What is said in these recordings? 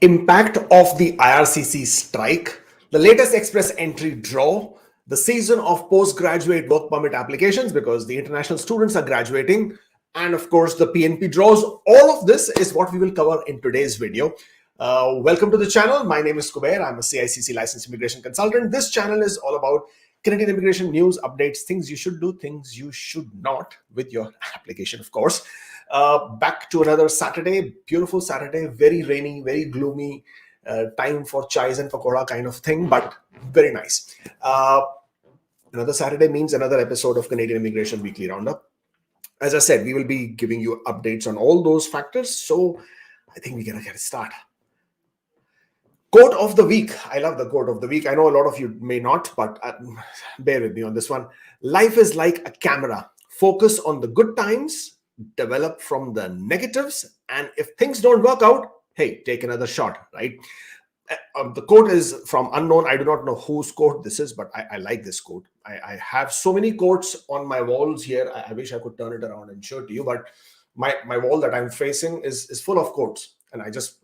Impact of the IRCC strike, the latest express entry draw, the season of postgraduate work permit applications because the international students are graduating, and of course the PNP draws. All of this is what we will cover in today's video. Welcome to the channel. My name is Kubeir. I'm a CICC licensed immigration consultant. This channel is all about Canadian immigration news, updates, things you should do, things you should not with your application, of course. Back to another Saturday, beautiful Saturday, very rainy, very gloomy, time for chais and pakoda kind of thing, but very nice. Another Saturday means another episode of Canadian Immigration Weekly Roundup. As I said, we will be giving you updates on all those factors, so I think we're gonna get it started. Quote of the week. I love the quote of the week. I know a lot of you may not, but bear with me on this one. Life is like a camera. Focus on the good times, develop from the negatives, and if things don't work out, hey, take another shot, right? The quote is from unknown. I do not know whose quote this is, but I like this quote. I have so many quotes on my walls here. I wish I could turn it around and show it to you, but my wall that I'm facing is full of quotes, and I just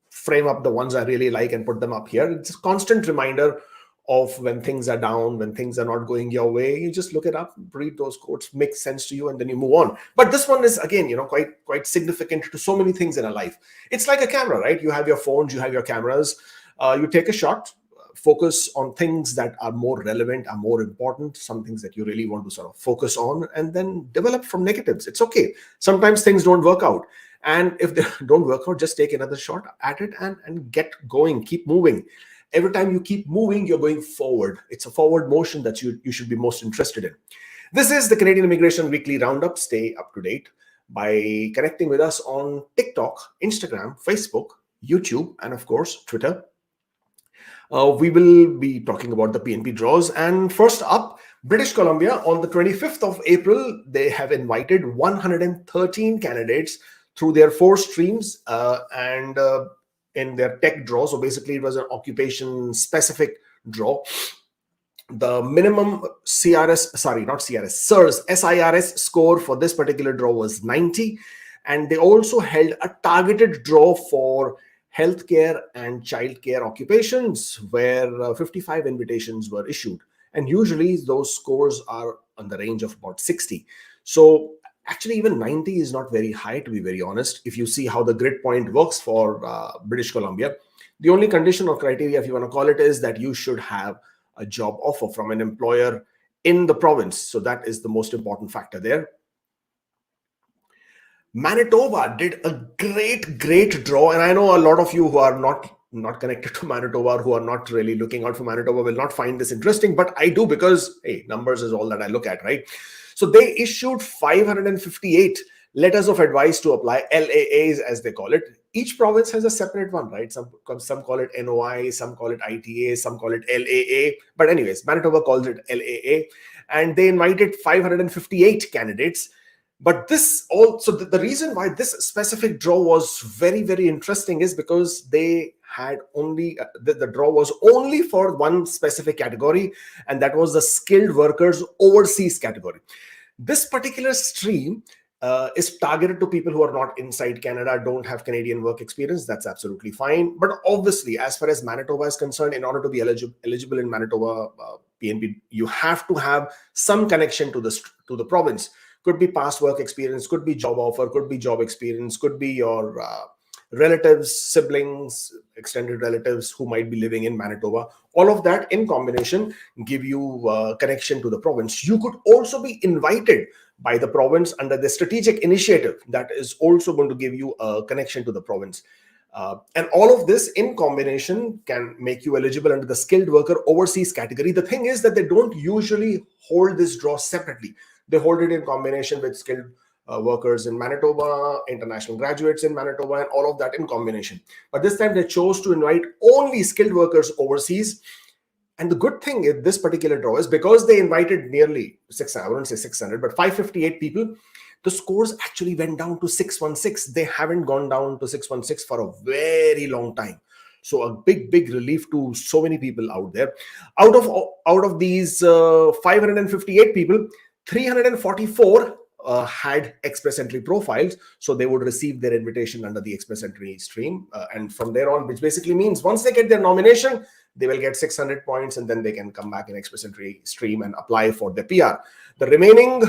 frame up the ones I really like and put them up here. It's a constant reminder of when things are down, when things are not going your way. You just look it up, read those quotes, make sense to you, and then you move on. But this one is, again, quite significant to so many things in our life. It's like a camera, right? You have your phones, you have your cameras. You take a shot, focus on things that are more relevant, are more important, some things that you really want to sort of focus on, and then develop from negatives. It's okay. Sometimes things don't work out. And if they don't work out, just take another shot at it and get going, keep moving. Every time you keep moving, you're going forward. It's a forward motion that you should be most interested in. This is the Canadian Immigration Weekly Roundup. Stay up to date by connecting with us on TikTok, Instagram, Facebook, YouTube, and of course, Twitter. We will be talking about the PNP draws. And first up, British Columbia, on the 25th of April, they have invited 113 candidates through their 4 streams and in their tech draw. So basically it was an occupation specific draw. The minimum SIRS score for this particular draw was 90. And they also held a targeted draw for healthcare and childcare occupations where 55 invitations were issued. And usually those scores are on the range of about 60. So actually, even 90 is not very high, to be very honest. If you see how the grid point works for British Columbia, the only condition or criteria, if you want to call it, is that you should have a job offer from an employer in the province. So that is the most important factor there. Manitoba did a great draw. And I know a lot of you who are not connected to Manitoba, who are not really looking out for Manitoba, will not find this interesting. But I do, because, hey, numbers is all that I look at, right? So they issued 558 letters of advice to apply, LAAs as they call it. Each province has a separate one, right? Some call it NOI, some call it ITA, some call it LAA. But anyways, Manitoba calls it LAA. And they invited 558 candidates. But this also, the reason why this specific draw was very, very interesting is because they had only, the draw was only for one specific category, and that was the skilled workers overseas category. This particular stream is targeted to people who are not inside Canada, don't have Canadian work experience. That's absolutely fine. But obviously, as far as Manitoba is concerned, in order to be eligible in Manitoba PNP, you have to have some connection to the province. Could be past work experience, could be job offer, could be job experience, could be your relatives, siblings, extended relatives who might be living in Manitoba. All of that in combination give you connection to the province. You could also be invited by the province under the strategic initiative that is also going to give you a connection to the province. And all of this in combination can make you eligible under the skilled worker overseas category. The thing is that they don't usually hold this draw separately. They hold it in combination with skilled workers in Manitoba, international graduates in Manitoba, and all of that in combination. But this time they chose to invite only skilled workers overseas. And the good thing in this particular draw is because they invited nearly 600, I wouldn't say 600, but 558 people, the scores actually went down to 616. They haven't gone down to 616 for a very long time. So a big relief to so many people out there. Out of these 558 people, 344 had express entry profiles, so they would receive their invitation under the express entry stream, and from there on, which basically means once they get their nomination, they will get 600 points, and then they can come back in express entry stream and apply for the PR. The remaining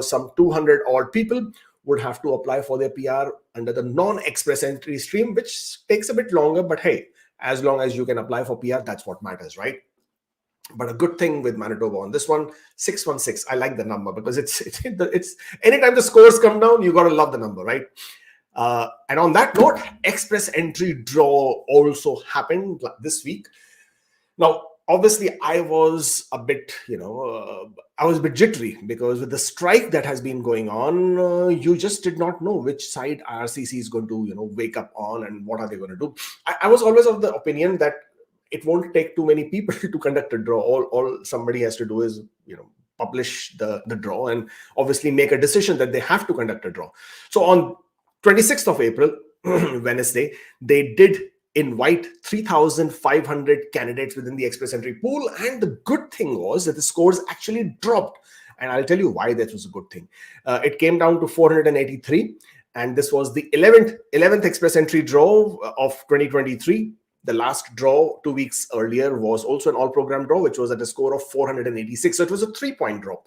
some 200 odd people would have to apply for their PR under the non-express entry stream, which takes a bit longer, but hey, as long as you can apply for PR, that's what matters, right? But a good thing with Manitoba on this one, 616. I like the number because it's anytime the scores come down, you gotta love the number, right? And on that note, express entry draw also happened this week. Now, obviously, I was a bit, I was a bit jittery because with the strike that has been going on, you just did not know which side IRCC is going to, wake up on and what are they going to do. I was always of the opinion that it won't take too many people to conduct a draw. All somebody has to do is, publish the draw and obviously make a decision that they have to conduct a draw. So on 26th of April, Wednesday, they did invite 3,500 candidates within the express entry pool. And the good thing was that the scores actually dropped. And I'll tell you why that was a good thing. It came down to 483. And this was the 11th express entry draw of 2023. The last draw 2 weeks earlier was also an all-program draw, which was at a score of 486. So it was a 3-point drop.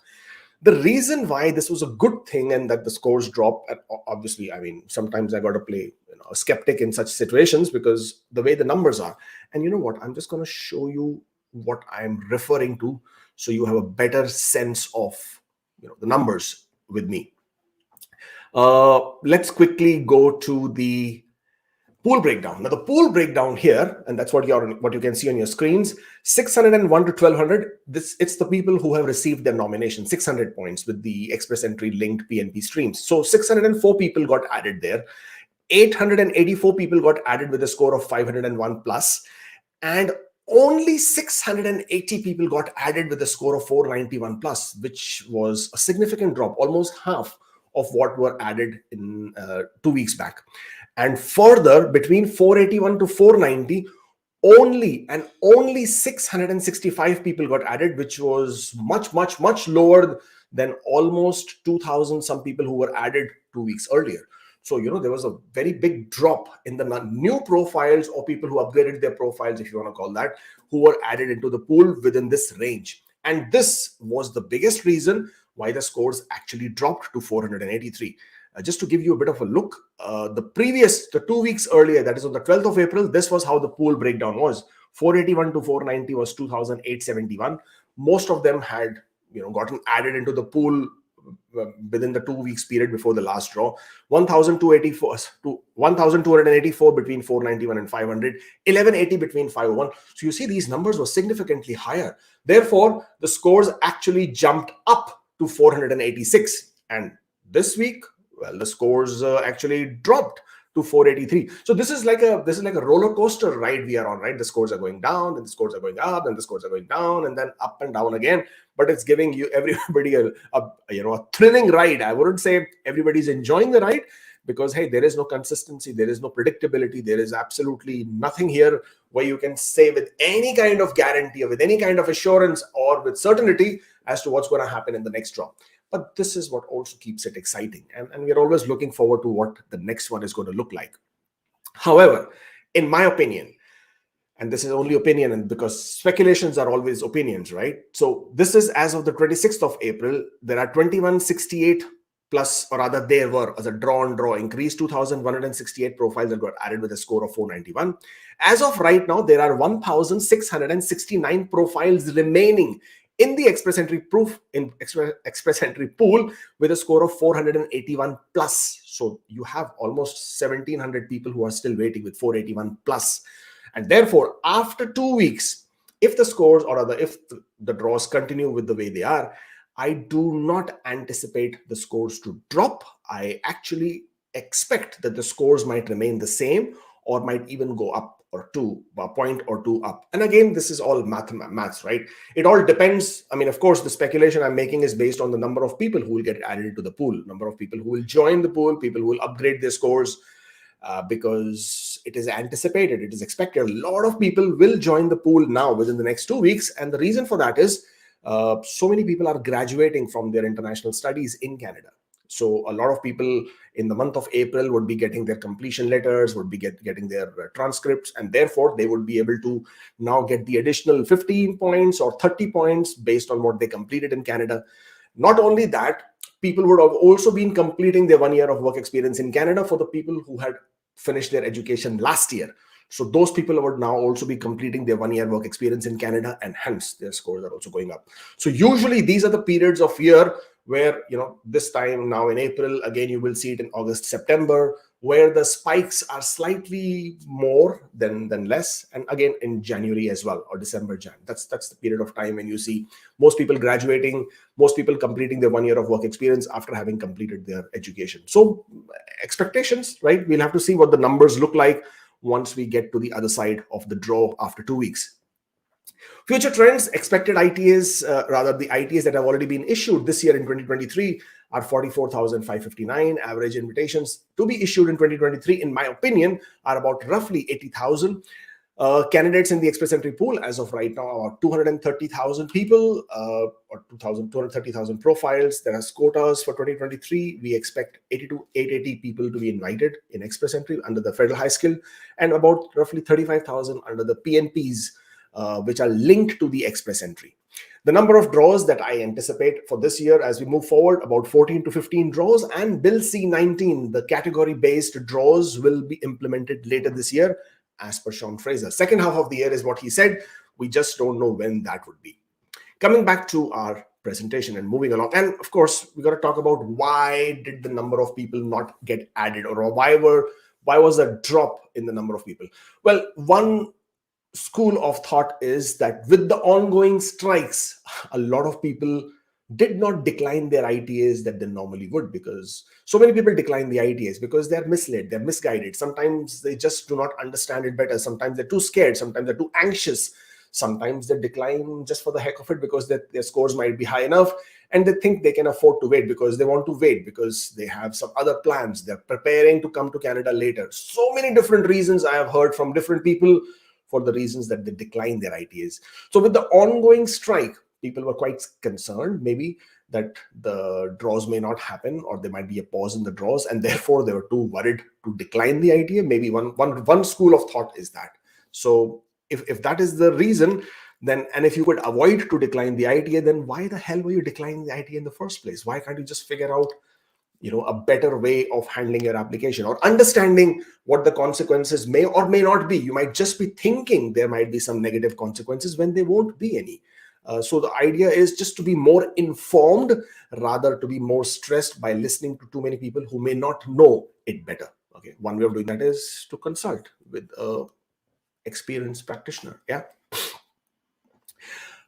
The reason why this was a good thing and that the scores drop, and obviously, sometimes I got to play a skeptic in such situations because the way the numbers are. And you know what? I'm just going to show you what I'm referring to so you have a better sense of the numbers with me. Let's quickly go to the pool breakdown. Now the pool breakdown here, and that's what you can see on your screens, 601 to 1200. It's the people who have received their nomination, 600 points with the express entry linked PNP streams. So 604 people got added there. 884 people got added with a score of 501 plus, and only 680 people got added with a score of 491 plus, which was a significant drop, almost half of what were added in 2 weeks back. And further, between 481 to 490, only 665 people got added, which was much lower than almost 2,000 some people who were added 2 weeks earlier. So, there was a very big drop in the new profiles or people who upgraded their profiles, if you want to call that, who were added into the pool within this range. And this was the biggest reason why the scores actually dropped to 483. Just to give you a bit of a look, the 2 weeks earlier, that is on the 12th of April, this was how the pool breakdown was. 481 to 490 was 2,871. Most of them had gotten added into the pool within the 2 weeks period before the last draw. 1,284 to 1,284 between 491 and 500, 1,180 between 501. So you see these numbers were significantly higher. Therefore, the scores actually jumped up to 486. And this week, well, the scores actually dropped to 483. So this is like a roller coaster ride we are on, right? The scores are going down, then the scores are going up, and the scores are going down, and then up and down again. But it's giving you everybody a thrilling ride. I wouldn't say everybody's enjoying the ride because hey, there is no consistency, there is no predictability, there is absolutely nothing here where you can say with any kind of guarantee or with any kind of assurance or with certainty as to what's going to happen in the next draw. But this is what also keeps it exciting. And we're always looking forward to what the next one is going to look like. However, in my opinion, and this is only opinion, and because speculations are always opinions, right? So this is as of the 26th of April, there are 2168 plus, or rather there were, as a draw increase, 2,168 profiles that got added with a score of 491. As of right now, there are 1,669 profiles remaining in the express entry pool with a score of 481 plus. So you have almost 1,700 people who are still waiting with 481 plus. And therefore, after 2 weeks, if the scores or rather if the draws continue with the way they are, I do not anticipate the scores to drop. I actually expect that the scores might remain the same or might even go up or a point or two up. And again, this is all maths, right? It all depends. I mean, of course, the speculation I'm making is based on the number of people who will get added into the pool, number of people who will join the pool, people who will upgrade their scores, because it is anticipated, it is expected. A lot of people will join the pool now within the next 2 weeks. And the reason for that is so many people are graduating from their international studies in Canada. So a lot of people in the month of April would be getting their completion letters, would be getting their transcripts, and therefore they would be able to now get the additional 15 points or 30 points based on what they completed in Canada. Not only that, people would have also been completing their 1 year of work experience in Canada for the people who had finished their education last year. So those people would now also be completing their 1 year work experience in Canada, and hence their scores are also going up. So usually these are the periods of year where, this time now in April, again, you will see it in August, September, where the spikes are slightly more than less. And again, in January as well, or December, Jan. That's the period of time when you see most people graduating, most people completing their 1 year of work experience after having completed their education. So expectations, right? We'll have to see what the numbers look like once we get to the other side of the draw after 2 weeks. Future trends, expected ITAs, the ITAs that have already been issued this year in 2023 are 44,559. Average invitations to be issued in 2023, in my opinion, are about roughly 80,000. Candidates in the express entry pool as of right now are 230,000 people, or 230,000 profiles. There are quotas for 2023. We expect 80 to 880 people to be invited in express entry under the federal high skill, and about roughly 35,000 under the PNPs, which are linked to the express entry. The number of draws that I anticipate for this year as we move forward, about 14 to 15 draws, and Bill C-19, the category-based draws, will be implemented later this year, as per Sean Fraser. Second half of the year is what he said. We just don't know when that would be. Coming back to our presentation and moving along, and of course, we got to talk about why did the number of people not get added, or why was a drop in the number of people? Well, one school of thought is that with the ongoing strikes, a lot of people did not decline their ITAs that they normally would, because so many people decline the ITAs because they're misled, they're misguided. Sometimes they just do not understand it better. Sometimes they're too scared. Sometimes they're too anxious. Sometimes they decline just for the heck of it because their scores might be high enough, and they think they can afford to wait because they want to wait because they have some other plans. They're preparing to come to Canada later. So many different reasons I have heard from different people for the reasons that they decline their ITAs. So with the ongoing strike, people were quite concerned maybe that the draws may not happen, or there might be a pause in the draws, and therefore they were too worried to decline the ITA. Maybe one school of thought is that. So if that is the reason, then, and if you could avoid to decline the ITA, then why the hell were you declining the ITA in the first place? Why can't you just figure out a better way of handling your application, or understanding what the consequences may or may not be? You might just be thinking there might be some negative consequences when there won't be any. So the idea is just to be more informed rather to be more stressed by listening to too many people who may not know it better. Okay, one way of doing that is to consult with a experienced practitioner. Yeah.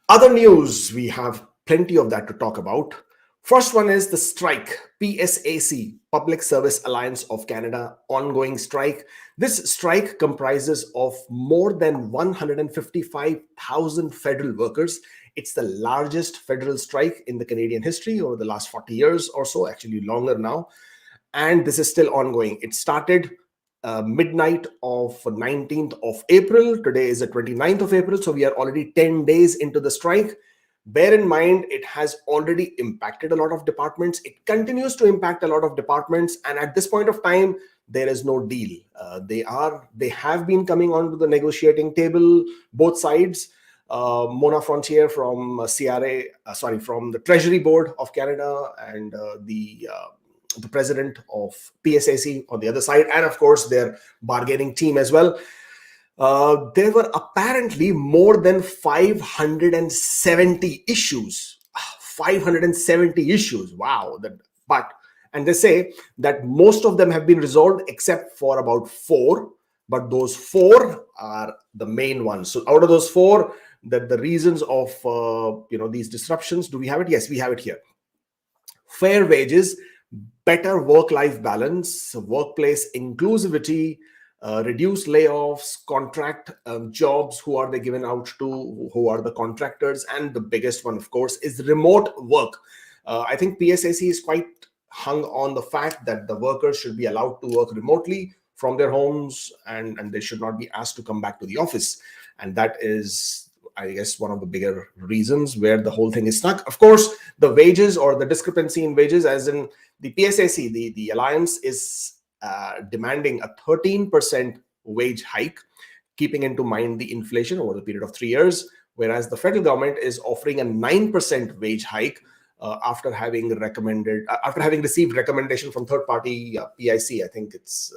Other news, we have plenty of that to talk about. First one is the strike, PSAC, Public Service Alliance of Canada, ongoing strike. This strike comprises of more than 155,000 federal workers. It's the largest federal strike in the Canadian history over the last 40 years or so, actually longer now. And this is still ongoing. It started midnight of 19th of April. Today is the 29th of April. So we are already 10 days into the strike. Bear in mind, it has already impacted a lot of departments. It continues to impact a lot of departments. And at this point of time, there is no deal. They have been coming onto the negotiating table, both sides. Mona Frontier from from the Treasury Board of Canada, and the president of PSAC on the other side, and of course their bargaining team as well. There were apparently more than 570 issues. 570 issues. Wow. And they say that most of them have been resolved except for about 4, but those 4 are the main ones. So out of those 4, that the reasons of these disruptions, do we have it? Yes, we have it here. Fair wages, better work-life balance, workplace inclusivity, reduced layoffs, contract jobs, who are they given out to, who are the contractors, and the biggest one, of course, is remote work. I think PSAC is quite hung on the fact that the workers should be allowed to work remotely from their homes, and they should not be asked to come back to the office. And that is I guess, one of the bigger reasons where the whole thing is stuck. Of course, the wages or the discrepancy in wages, as in the PSAC, the alliance is demanding a 13% wage hike, keeping into mind the inflation over the period of 3 years, whereas the federal government is offering a 9% wage hike after having received recommendation from third party PIC. I think it's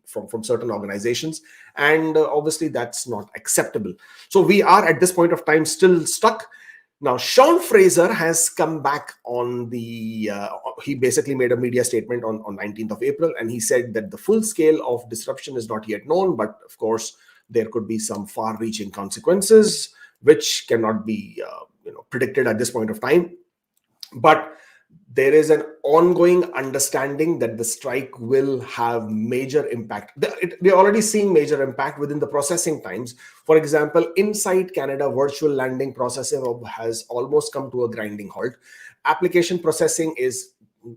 from certain organizations, and obviously that's not acceptable. So we are at this point of time still stuck. Now, Sean Fraser has come back on the, he basically made a media statement on 19th of April, and he said that the full scale of disruption is not yet known, but of course, there could be some far-reaching consequences, which cannot be predicted at this point of time. But there is an ongoing understanding that the strike will have major impact. We're already seeing major impact within the processing times. For example, inside Canada, virtual landing processing has almost come to a grinding halt. Application processing is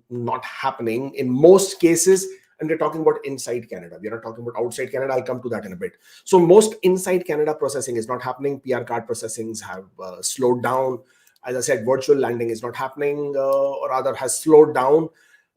not happening in most cases, and we're talking about inside Canada. We're not talking about outside Canada. I'll come to that in a bit. So most inside Canada processing is not happening. PR card processings have slowed down. As I said, virtual landing is not happening, or rather has slowed down.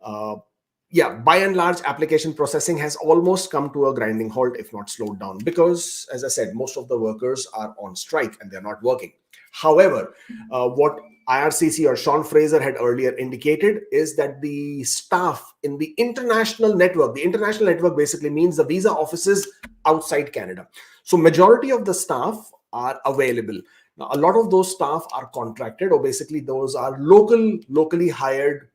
By and large, application processing has almost come to a grinding halt, if not slowed down, because, as I said, most of the workers are on strike and they're not working. However, what IRCC or Sean Fraser had earlier indicated is that the staff in the international network basically means the visa offices outside Canada. So majority of the staff are available. Now, a lot of those staff are contracted, or basically those are locally hired,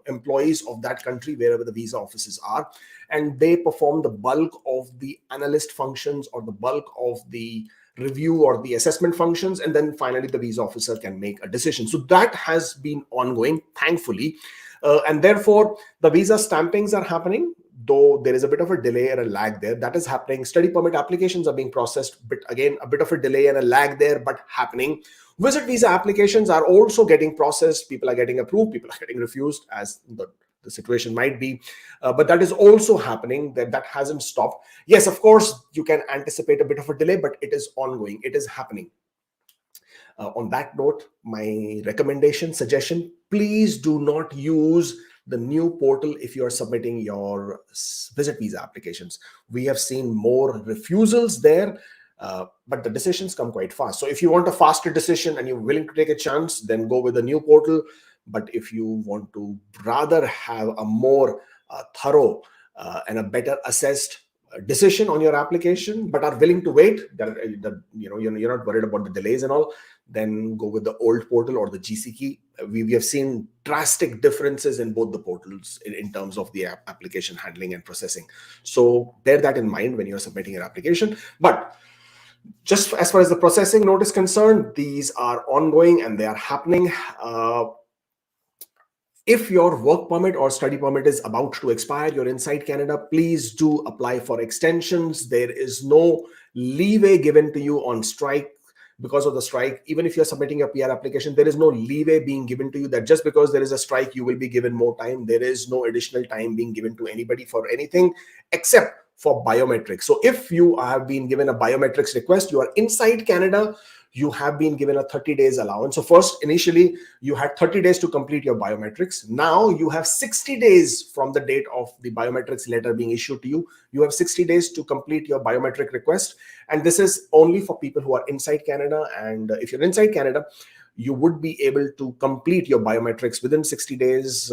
employees of that country wherever the visa offices are, and they perform the bulk of the analyst functions or the bulk of the review or the assessment functions, and then finally the visa officer can make a decision. So that has been ongoing, thankfully, and therefore the visa stampings are happening, though there is a bit of a delay and a lag there. That is happening. Study permit applications are being processed, but again, a bit of a delay and a lag there, but happening. Visit visa applications are also getting processed. People are getting approved, people are getting refused, as the situation might be, but that is also happening. That hasn't stopped. Yes, of course, you can anticipate a bit of a delay, but it is ongoing. It is happening. On that note, my suggestion, please do not use the new portal if you are submitting your visit visa applications. We have seen more refusals there, but the decisions come quite fast. So if you want a faster decision and you're willing to take a chance, then go with the new portal. But if you want to rather have a more thorough and a better assessed decision on your application, but are willing to wait, you're not worried about the delays and all, then go with the old portal or the GC key. We have seen drastic differences in both the portals in terms of the application handling and processing. So bear that in mind when you're submitting your application. But just as far as the processing note is concerned, these are ongoing and they are happening. If your work permit or study permit is about to expire, you're inside Canada, please do apply for extensions. There is no leeway given to you on strike. Because of the strike, even if you're submitting a PR application, there is no leeway being given to you that just because there is a strike, you will be given more time. There is no additional time being given to anybody for anything except for biometrics. So if you have been given a biometrics request, you are inside Canada, you have been given a 30 days allowance. So first, initially, you had 30 days to complete your biometrics. Now you have 60 days from the date of the biometrics letter being issued to you. You have 60 days to complete your biometric request. And this is only for people who are inside Canada. And if you're inside Canada, you would be able to complete your biometrics within 60 days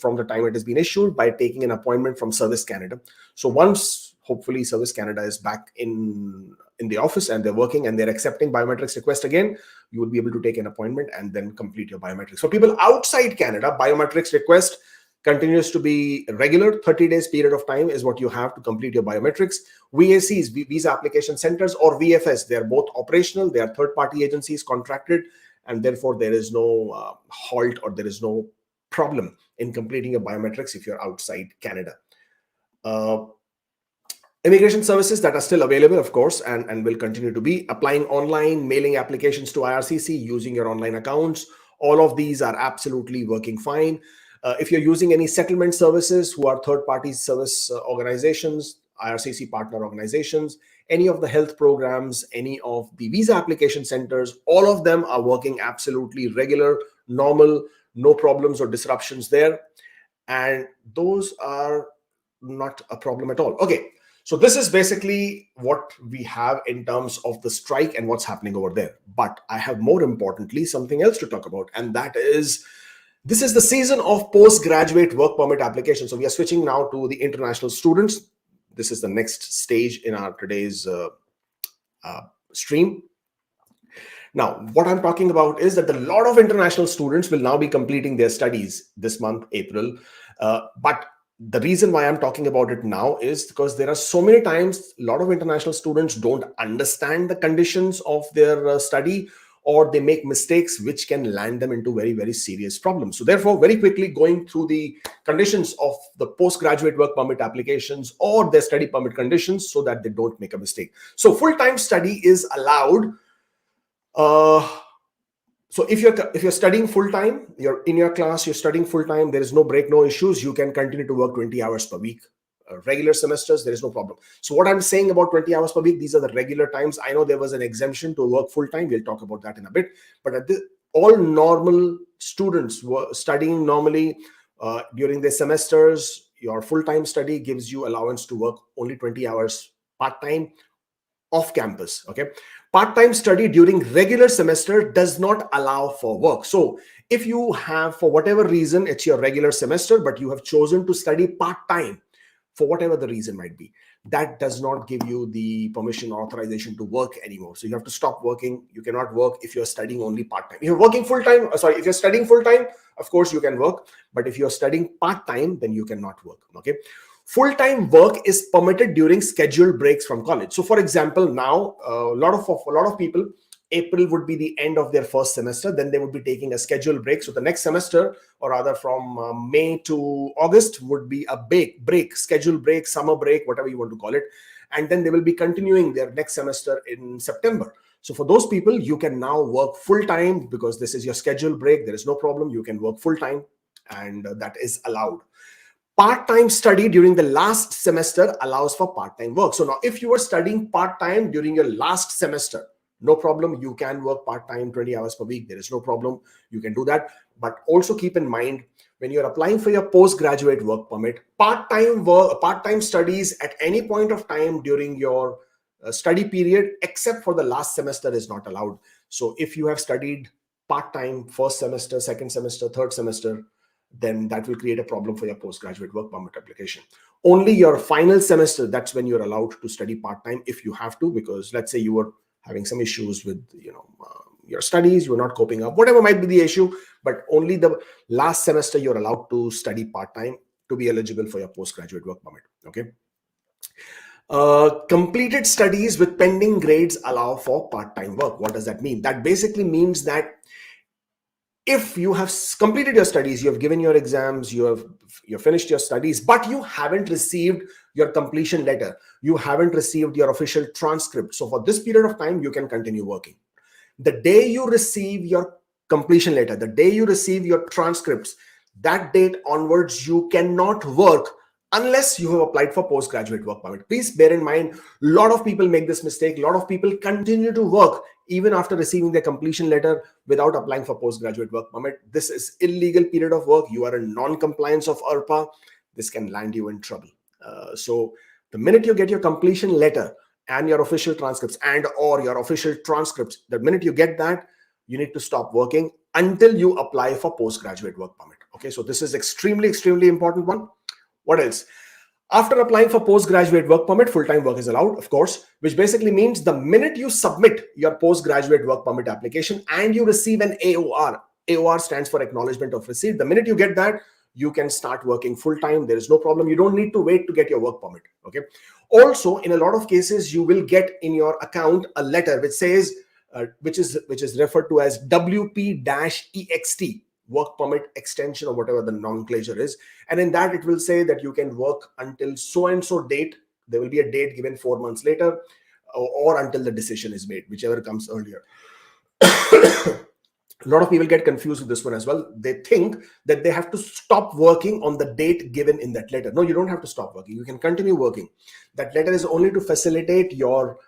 from the time it has been issued by taking an appointment from Service Canada. So once, hopefully, Service Canada is back in the office and they're working and they're accepting biometrics request again, you will be able to take an appointment and then complete your biometrics. For people outside Canada, biometrics request continues to be regular. 30 days period of time is what you have to complete your biometrics. VACs, Visa Application Centers, or VFS, they're both operational. They are third-party agencies contracted, and therefore there is no halt or there is no problem in completing your biometrics if you're outside Canada. Immigration services that are still available, of course, and will continue to be applying online, mailing applications to IRCC, using your online accounts. All of these are absolutely working fine. If you're using any settlement services who are third-party service organizations, IRCC partner organizations, any of the health programs, any of the visa application centers, all of them are working absolutely regular, normal, no problems or disruptions there. And those are not a problem at all. Okay, so this is basically what we have in terms of the strike and what's happening over there. But I have more importantly something else to talk about, and that is this is the season of postgraduate work permit application. So we are switching now to the international students. This is the next stage in our today's stream. Now, what I'm talking about is that a lot of international students will now be completing their studies this month, April. But the reason why I'm talking about it now is because there are so many times a lot of international students don't understand the conditions of their study, or they make mistakes which can land them into very, very serious problems. So therefore, very quickly going through the conditions of the postgraduate work permit applications or their study permit conditions so that they don't make a mistake. So full-time study is allowed. So if you're studying full-time, you're in your class, you're studying full-time, there is no break, no issues, you can continue to work 20 hours per week. Regular semesters, there is no problem. So what I'm saying about 20 hours per week, these are the regular times. I know there was an exemption to work full-time. We'll talk about that in a bit. But all normal students were studying normally during their semesters. Your full-time study gives you allowance to work only 20 hours part-time off campus. Okay, part-time study during regular semester does not allow for work. So if you have, for whatever reason, it's your regular semester, but you have chosen to study part-time for whatever the reason might be, that does not give you the permission or authorization to work anymore. So you have to stop working. You cannot work if you're studying only part-time. If you're working full-time, if you're studying full-time, of course you can work. But if you're studying part-time, then you cannot work. Okay. Full-time work is permitted during scheduled breaks from college. So for example, now a lot of people, April would be the end of their first semester. Then they would be taking a scheduled break. So the next semester, or rather from May to August, would be a break, scheduled break, summer break, whatever you want to call it. And then they will be continuing their next semester in September. So for those people, you can now work full-time because this is your scheduled break. There is no problem. You can work full-time, and that is allowed. Part-time study during the last semester allows for part-time work. So now if you are studying part-time during your last semester, no problem. You can work part-time 20 hours per week. There is no problem. You can do that. But also keep in mind, when you're applying for your postgraduate work permit, part-time studies at any point of time during your study period, except for the last semester, is not allowed. So if you have studied part-time first semester, second semester, third semester, then that will create a problem for your postgraduate work permit application. Only your final semester, that's when you're allowed to study part-time if you have to, because let's say you were having some issues with your studies, you're not coping up, whatever might be the issue, but only the last semester you're allowed to study part-time to be eligible for your postgraduate work permit. Okay. Completed studies with pending grades allow for part-time work. What does that mean? That basically means that if you have completed your studies, you have given your exams, you've finished your studies, but you haven't received your completion letter, you haven't received your official transcript. So for this period of time, you can continue working. The day you receive your completion letter, the day you receive your transcripts, that date onwards, you cannot work unless you have applied for postgraduate work permit. Please bear in mind, a lot of people make this mistake. A lot of people continue to work even after receiving their completion letter without applying for postgraduate work permit. This is illegal period of work. You are in non-compliance of IRPA. This can land you in trouble. So the minute you get your completion letter and your official transcripts the minute you get that, you need to stop working until you apply for postgraduate work permit. Okay, so this is extremely, extremely important one. What else? After applying for postgraduate work permit, full-time work is allowed, of course, which basically means the minute you submit your postgraduate work permit application and you receive an AOR, AOR stands for acknowledgement of receipt. The minute you get that, you can start working full-time. There is no problem. You don't need to wait to get your work permit. Okay. Also, in a lot of cases, you will get in your account a letter which says, which is referred to as WP-EXT, work permit extension, or whatever the nomenclature is. And in that, it will say that you can work until so-and-so date. There will be a date given 4 months later, or until the decision is made, whichever comes earlier. A lot of people get confused with this one as well. They think that they have to stop working on the date given in that letter. No, you don't have to stop working. You can continue working. That letter is only to facilitate your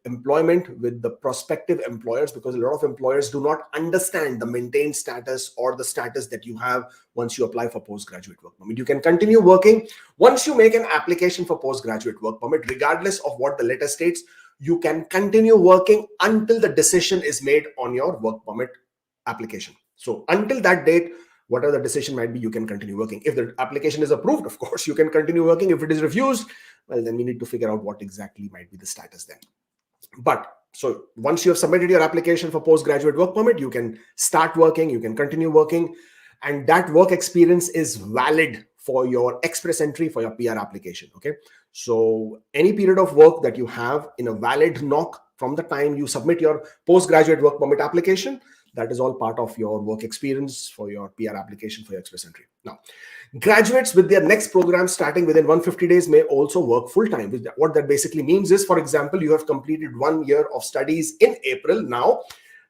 employment with the prospective employers, because a lot of employers do not understand the maintained status or the status that you have once you apply for postgraduate work permit. You can continue working. Once you make an application for postgraduate work permit, regardless of what the letter states, you can continue working until the decision is made on your work permit application. So until that date, whatever the decision might be, you can continue working. If the application is approved, of course, you can continue working. If it is refused, well, then we need to figure out what exactly might be the status then. But so once you have submitted your application for postgraduate work permit, you can start working, you can continue working, and that work experience is valid for your express entry for your PR application. Okay. So any period of work that you have in a valid knock from the time you submit your postgraduate work permit application, that is all part of your work experience for your PR application for your express entry. Now, graduates with their next program starting within 150 days may also work full-time. What that basically means is, for example, you have completed 1 year of studies in April now,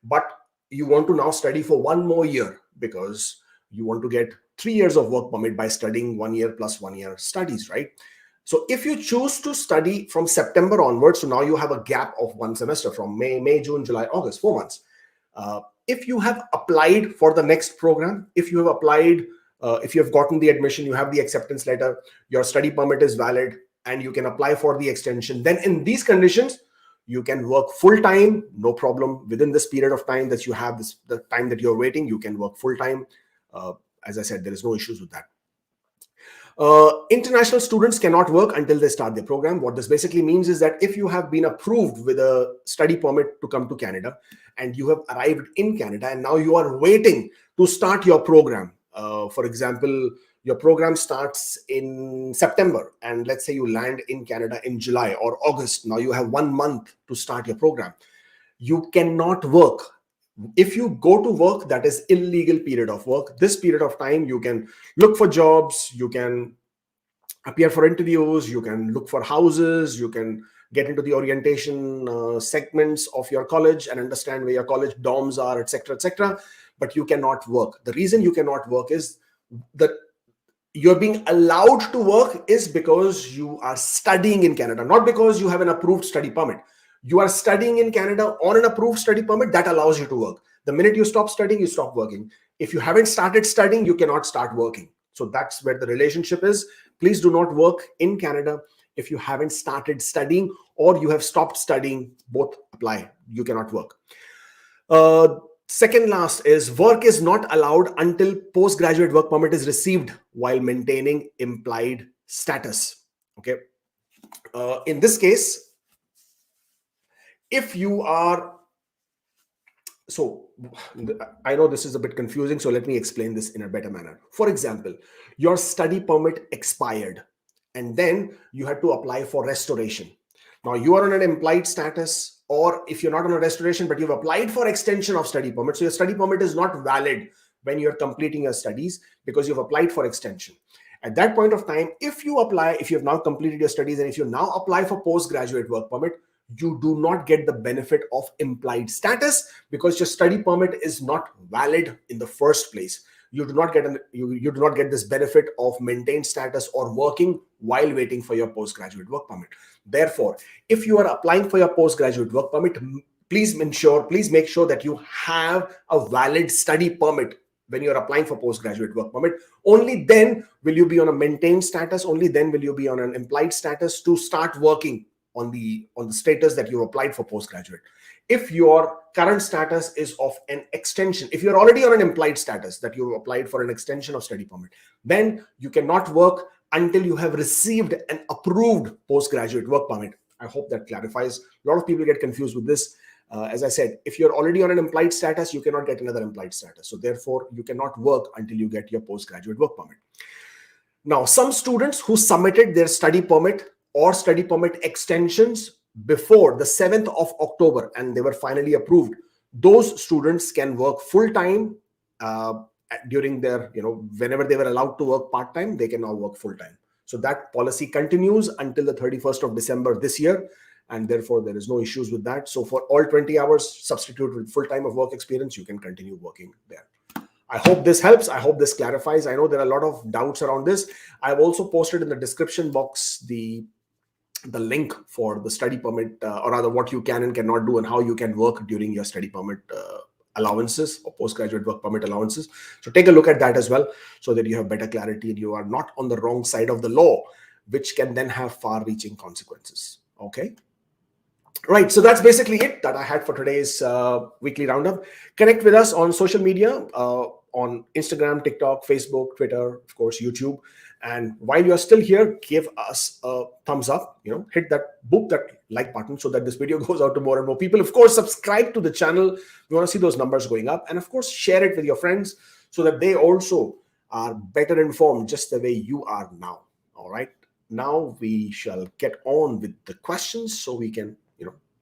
but you want to now study for 1 more year because you want to get 3 years of work permit by studying 1 year plus 1 year studies, right? So if you choose to study from September onwards, so now you have a gap of 1 semester from May, June, July, August, 4 months. If you have applied for the next program, if you have applied, if you have gotten the admission, you have the acceptance letter, your study permit is valid, and you can apply for the extension, then in these conditions, you can work full-time, no problem. Within this period of time that you have, the time that you're waiting, you can work full-time. As I said, there is no issues with that. International students cannot work until they start their program. What this basically means is that if you have been approved with a study permit to come to Canada and you have arrived in Canada and now you are waiting to start your program, for example, your program starts in September and let's say you land in Canada in July or August, now you have 1 month to start your program. You cannot work. If you go to work, that is illegal period of work. This period of time, you can look for jobs, you can appear for interviews, you can look for houses, you can get into the orientation segments of your college and understand where your college dorms are, etc., but you cannot work. The reason you cannot work is that you're being allowed to work is because you are studying in Canada, not because you have an approved study permit. You are studying in Canada on an approved study permit that allows you to work. The minute you stop studying, you stop working. If you haven't started studying, you cannot start working. So that's where the relationship is. Please do not work in Canada if you haven't started studying or you have stopped studying. Both apply. You cannot work. Second last is work is not allowed until postgraduate work permit is received while maintaining implied status. Okay. In this case, if you are, so I know this is a bit confusing, so let me explain this in a better manner. For example, your study permit expired and then you had to apply for restoration. Now you are on an implied status, or if you're not on a restoration, but you've applied for extension of study permit. So your study permit is not valid when you're completing your studies because you've applied for extension. At that point of time, if you apply, if you have now completed your studies and if you now apply for postgraduate work permit, you do not get the benefit of implied status because your study permit is not valid in the first place. You do not get this benefit of maintained status or working while waiting for your postgraduate work permit. Therefore, if you are applying for your postgraduate work permit, please make sure that you have a valid study permit when you're applying for postgraduate work permit. Only then will you be on a maintained status. Only then will you be on an implied status to start working on the status that you applied for postgraduate. If your current status is of an extension, if you're already on an implied status that you applied for an extension of study permit, then you cannot work until you have received an approved postgraduate work permit. I hope that clarifies. A lot of people get confused with this. As I said, if you're already on an implied status, you cannot get another implied status. So therefore, you cannot work until you get your postgraduate work permit. Now, some students who submitted their study permit or study permit extensions before the 7th of October and they were finally approved, those students can work full-time during their, whenever they were allowed to work part-time, they can now work full-time. So that policy continues until the 31st of December this year. and therefore there is no issues with that. So for all 20 hours, substitute with full time of work experience, you can continue working there. I hope this helps. I hope this clarifies. I know there are a lot of doubts around this. I've also posted in the description box the link for the study permit, or rather what you can and cannot do and how you can work during your study permit allowances or postgraduate work permit allowances. So take a look at that as well, so that you have better clarity and you are not on the wrong side of the law, which can then have far-reaching consequences. Okay. Right, so that's basically it that I had for today's weekly roundup. Connect with us on social media, on Instagram, TikTok, Facebook, Twitter, of course, YouTube. And while you're still here, give us a thumbs up, hit that like button so that this video goes out to more and more people. Of course, subscribe to the channel. We want to see those numbers going up. And of course, share it with your friends so that they also are better informed just the way you are now. All right, now we shall get on with the questions so we can,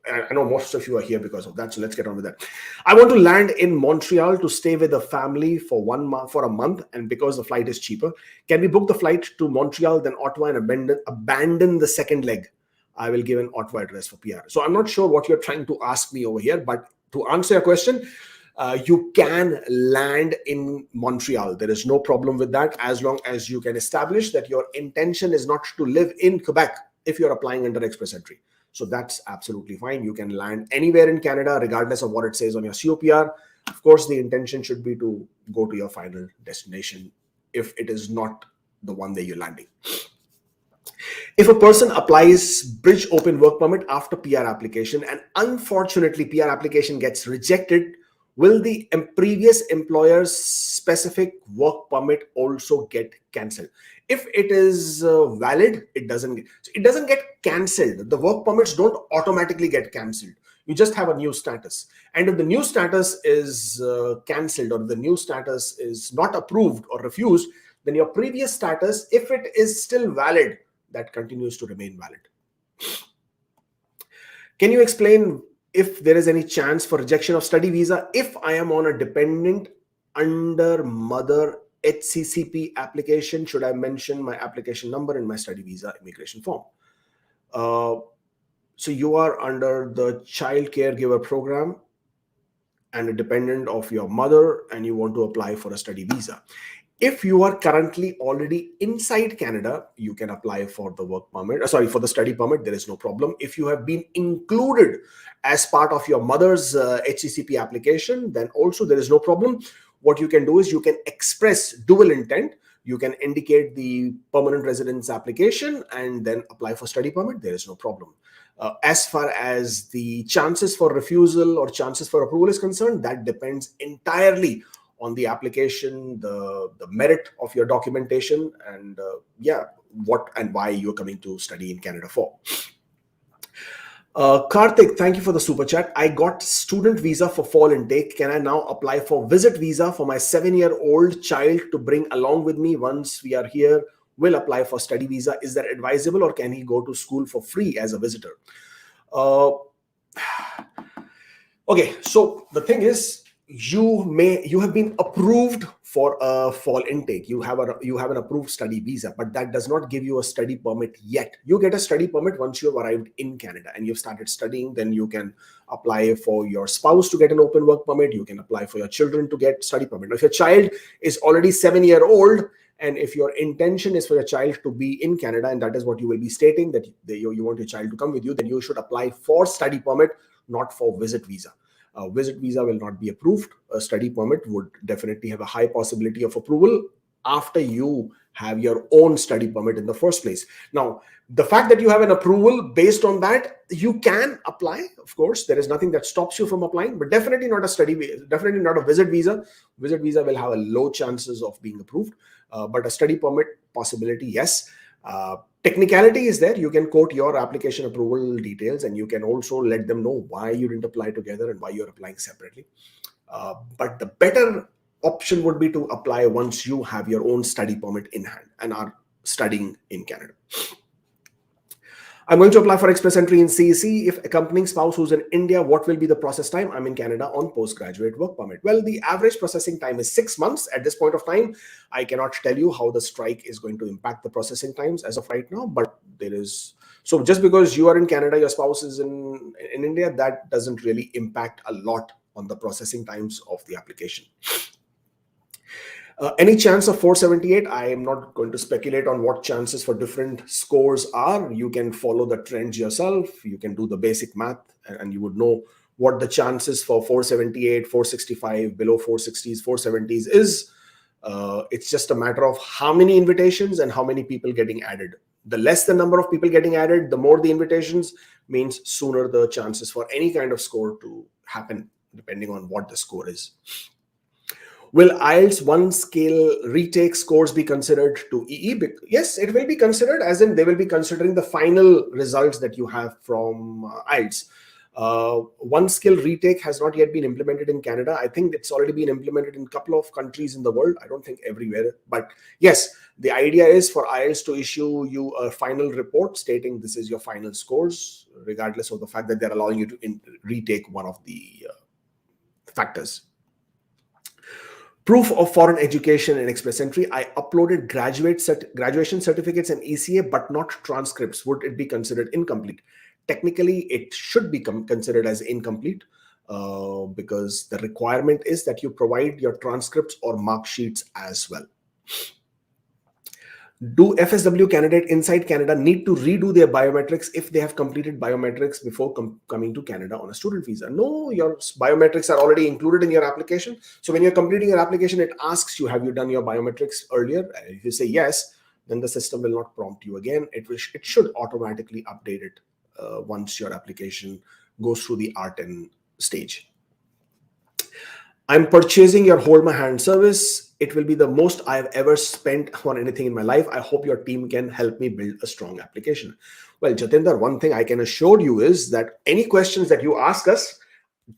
I know most of you are here because of that, so let's get on with that. I want to land in Montreal to stay with a family for a month, and because the flight is cheaper, can we book the flight to Montreal, then Ottawa, and abandon the second leg? I will give an Ottawa address for PR. So I'm not sure what you're trying to ask me over here, but to answer your question, you can land in Montreal. There is no problem with that, as long as you can establish that your intention is not to live in Quebec if you're applying under express entry. So that's absolutely fine. You can land anywhere in Canada, regardless of what it says on your COPR. Of course, the intention should be to go to your final destination if it is not the one that you're landing. If a person applies Bridge Open Work Permit after PR application and unfortunately PR application gets rejected, will the previous employer's specific work permit also get cancelled? If it is valid, it doesn't get cancelled. The work permits don't automatically get cancelled. You just have a new status. And if the new status is cancelled, or the new status is not approved or refused, then your previous status, if it is still valid, that continues to remain valid. Can you explain if there is any chance for rejection of study visa if I am on a dependent under mother HCCP application? Should I mention my application number in my study visa immigration form? So you are under the child caregiver program and a dependent of your mother, and you want to apply for a study visa. If you are currently already inside Canada, you can apply for the work permit, for the study permit. There is no problem. If you have been included as part of your mother's HCCP application, then also there is no problem. What you can do is you can express dual intent. You can indicate the permanent residence application and then apply for study permit. There is no problem. As far as the chances for refusal or chances for approval is concerned, that depends entirely on the application, the merit of your documentation, and what and why you're coming to study in Canada for. Karthik, thank you for the super chat. I got student visa for fall intake. Can I now apply for visit visa for my 7-year-old child to bring along with me once we are here? Will apply for study visa. Is that advisable, or can he go to school for free as a visitor? Okay, so the thing is, you have been approved for a fall intake. You have an approved study visa, but that does not give you a study permit yet. You get a study permit once you have arrived in Canada and you've started studying. Then you can apply for your spouse to get an open work permit. You can apply for your children to get study permit. If your child is already 7-year-old, and if your intention is for your child to be in Canada, and that is what you will be stating, that you want your child to come with you, then you should apply for study permit, not for visit visa. Visit visa will not be approved. A study permit would definitely have a high possibility of approval after you have your own study permit in the first place. Now, the fact that you have an approval, based on that, you can apply. Of course, there is nothing that stops you from applying, but definitely not a study visa, definitely not a visit visa. Visit visa will have a low chances of being approved, but a study permit possibility, yes. Technicality is there. You can quote your application approval details, and you can also let them know why you didn't apply together and why you're applying separately. But the better option would be to apply once you have your own study permit in hand and are studying in Canada. I'm going to apply for express entry in CEC. If accompanying spouse who's in India, what will be the process time? I'm in Canada on postgraduate work permit. Well, the average processing time is 6 months at this point of time. I cannot tell you how the strike is going to impact the processing times as of right now, but there is. So just because you are in Canada, your spouse is in India, that doesn't really impact a lot on the processing times of the application. Any chance of 478? I am not going to speculate on what chances for different scores are. You can follow the trends yourself. You can do the basic math and you would know what the chances for 478, 465, below 460s, 470s is. It's just a matter of how many invitations and how many people getting added. The less the number of people getting added, the more the invitations, means sooner the chances for any kind of score to happen, depending on what the score is. Will IELTS 1 scale retake scores be considered to EE? Yes, it will be considered, as in they will be considering the final results that you have from IELTS. 1 skill retake has not yet been implemented in Canada. I think it's already been implemented in a couple of countries in the world. I don't think everywhere. But yes, the idea is for IELTS to issue you a final report stating this is your final scores, regardless of the fact that they're allowing you to retake one of the factors. Proof of foreign education and express entry. I uploaded graduation certificates and ECA, but not transcripts. Would it be considered incomplete? Technically, it should be considered as incomplete because the requirement is that you provide your transcripts or mark sheets as well. Do FSW candidate inside Canada need to redo their biometrics if they have completed biometrics before coming to Canada on a student visa? No, your biometrics are already included in your application. So when you're completing your application, it asks you, have you done your biometrics earlier? If you say yes, then the system will not prompt you again. It should automatically update it once your application goes through the R10 stage. I'm purchasing your Hold My Hand service. It will be the most I've ever spent on anything in my life. I hope your team can help me build a strong application. Well, Jatinder, one thing I can assure you is that any questions that you ask us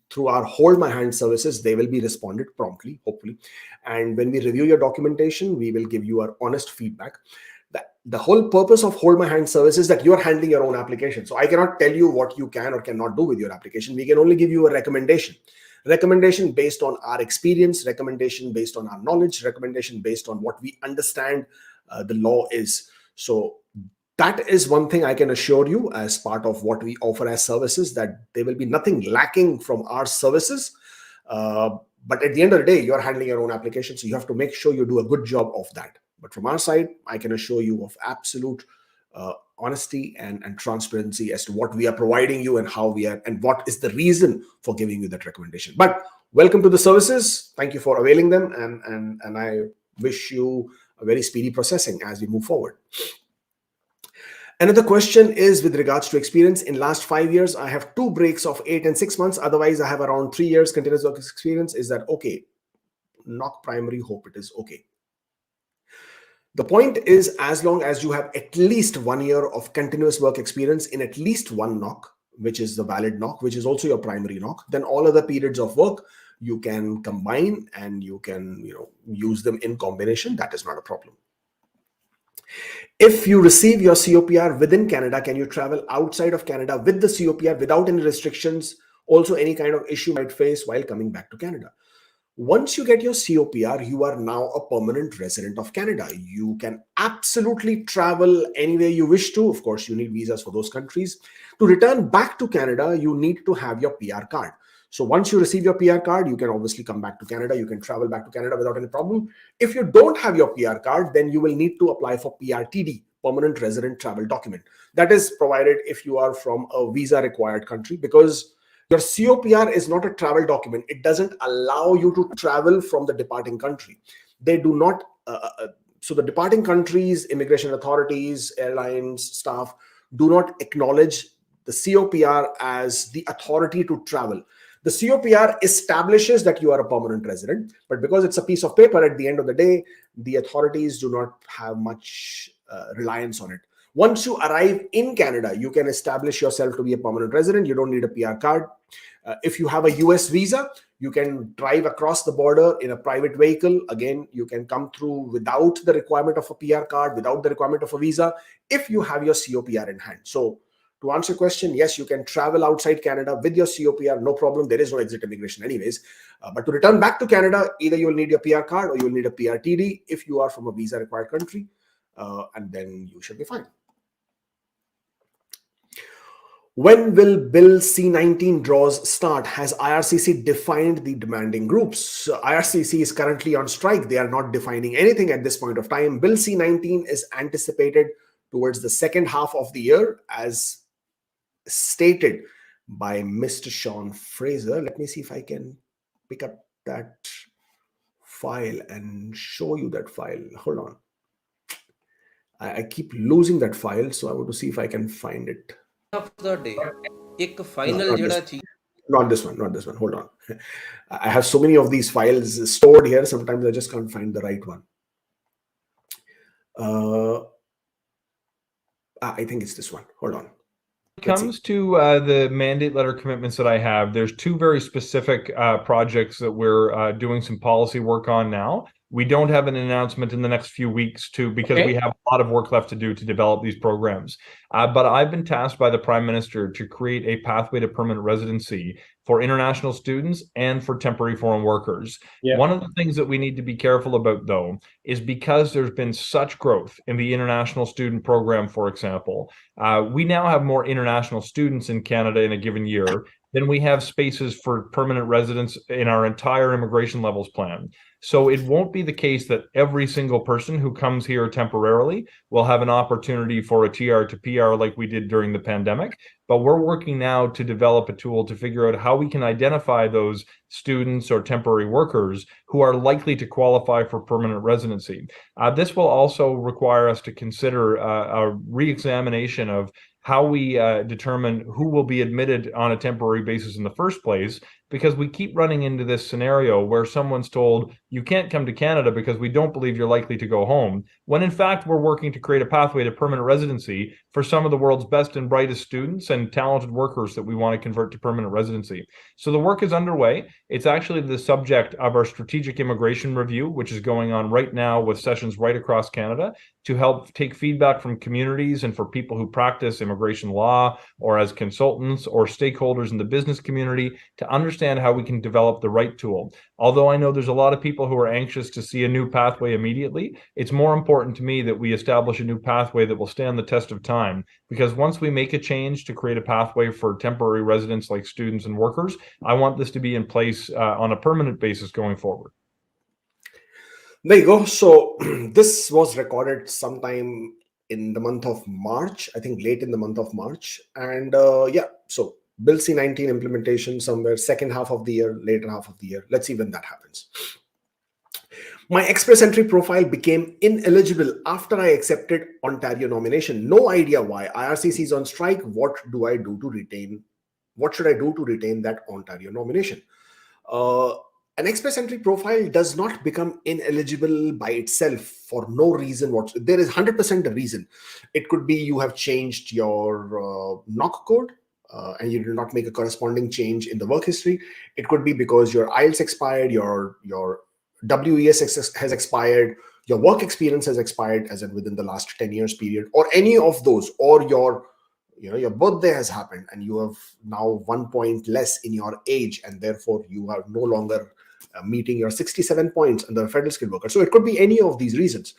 through our Hold My Hand services, they will be responded promptly, hopefully. And when we review your documentation, we will give you our honest feedback. The whole purpose of Hold My Hand service is that you're handling your own application. So I cannot tell you what you can or cannot do with your application. We can only give you a recommendation. Recommendation based on our experience, recommendation based on our knowledge, recommendation based on what we understand the law is. So that is one thing I can assure you as part of what we offer as services, that there will be nothing lacking from our services. But at the end of the day, you're handling your own application, so you have to make sure you do a good job of that. But from our side, I can assure you of absolute honesty and transparency as to what we are providing you and how we are and what is the reason for giving you that recommendation. But welcome to the services. Thank you for availing them, and I wish you a very speedy processing as we move forward. Another question is with regards to experience. In last 5 years, I have 2 breaks of 8 and 6 months. Otherwise, I have around 3 years continuous work experience. Is that okay? Not primary, hope it is okay. The point is, as long as you have at least 1 year of continuous work experience in at least one NOC, which is the valid NOC, which is also your primary NOC, then all other periods of work you can combine and you can use them in combination. That is not a problem. If you receive your COPR within Canada, can you travel outside of Canada with the COPR without any restrictions? Also, any kind of issue might face while coming back to Canada. Once you get your COPR, you are now a permanent resident of Canada. You can absolutely travel anywhere you wish to. Of course, you need visas for those countries. To return back to Canada, you need to have your PR card. So once you receive your PR card, you can obviously come back to Canada. You can travel back to Canada without any problem. If you don't have your PR card, then you will need to apply for PRTD, Permanent Resident Travel Document. That is provided if you are from a visa required country, because your COPR is not a travel document. It doesn't allow you to travel from the departing country. They do not. So the departing countries, immigration authorities, airlines, staff do not acknowledge the COPR as the authority to travel. The COPR establishes that you are a permanent resident, but because it's a piece of paper, at the end of the day, the authorities do not have much reliance on it. Once you arrive in Canada, you can establish yourself to be a permanent resident. You don't need a PR card. If you have a US visa, you can drive across the border in a private vehicle. Again, you can come through without the requirement of a PR card, without the requirement of a visa, if you have your COPR in hand. So To answer your question, yes, you can travel outside Canada with your COPR, no problem. There is no exit immigration anyways. But to return back to Canada, either you will need your PR card or you will need a PRTD if you are from a visa required country, and then you should be fine. When will Bill C-19 draws start? Has IRCC defined the demanding groups? IRCC is currently on strike. They are not defining anything at this point of time. Bill C-19 is anticipated towards the second half of the year, as stated by Mr. Sean Fraser. Let me see if I can pick up that file and show you that file. Hold on. I keep losing that file, so I want to see if I can find it. Of the day, एक final not this one. Hold on. I have so many of these files stored here. Sometimes I just can't find the right one. I think it's this one. Hold on. When it comes to the mandate letter commitments that I have, there's two very specific projects that we're doing some policy work on now. We don't have an announcement in the next few weeks because we have a lot of work left to do to develop these programs. But I've been tasked by the Prime Minister to create a pathway to permanent residency for international students and for temporary foreign workers. One of the things that we need to be careful about, though, is because there's been such growth in the international student program, for example, we now have more international students in Canada in a given year than we have spaces for permanent residents in our entire immigration levels plan. So it won't be the case that every single person who comes here temporarily will have an opportunity for a TR to PR like we did during the pandemic. But we're working now to develop a tool to figure out how we can identify those students or temporary workers who are likely to qualify for permanent residency. This will also require us to consider a re-examination of how we determine who will be admitted on a temporary basis in the first place, because we keep running into this scenario where someone's told, you can't come to Canada because we don't believe you're likely to go home, when in fact we're working to create a pathway to permanent residency for some of the world's best and brightest students and talented workers that we want to convert to permanent residency. So the work is underway. It's actually the subject of our strategic immigration review, which is going on right now with sessions right across Canada to help take feedback from communities and for people who practice immigration law or as consultants or stakeholders in the business community to understand how we can develop the right tool. Although I know there's a lot of people who are anxious to see a new pathway immediately, it's more important to me that we establish a new pathway that will stand the test of time, because once we make a change to create a pathway for temporary residents like students and workers, I want this to be in place on a permanent basis going forward. There you go. So this was recorded sometime in the month of March, I think late in the month of March. And so Bill C-19 implementation somewhere second half of the year, later half of the year. Let's see when that happens. My express entry profile became ineligible after I accepted Ontario nomination. No idea why. IRCC is on strike. What do I do to retain? What should I do to retain that Ontario nomination? An express entry profile does not become ineligible by itself for no reason whatsoever. There is 100% a reason. It could be you have changed your NOC code and you did not make a corresponding change in the work history. It could be because your IELTS expired, your WES has expired, your work experience has expired as in within the last 10 years period, or any of those, or your birthday has happened and you have now 1 point less in your age and therefore you are no longer meeting your 67 points under the federal skilled worker. So it could be any of these reasons.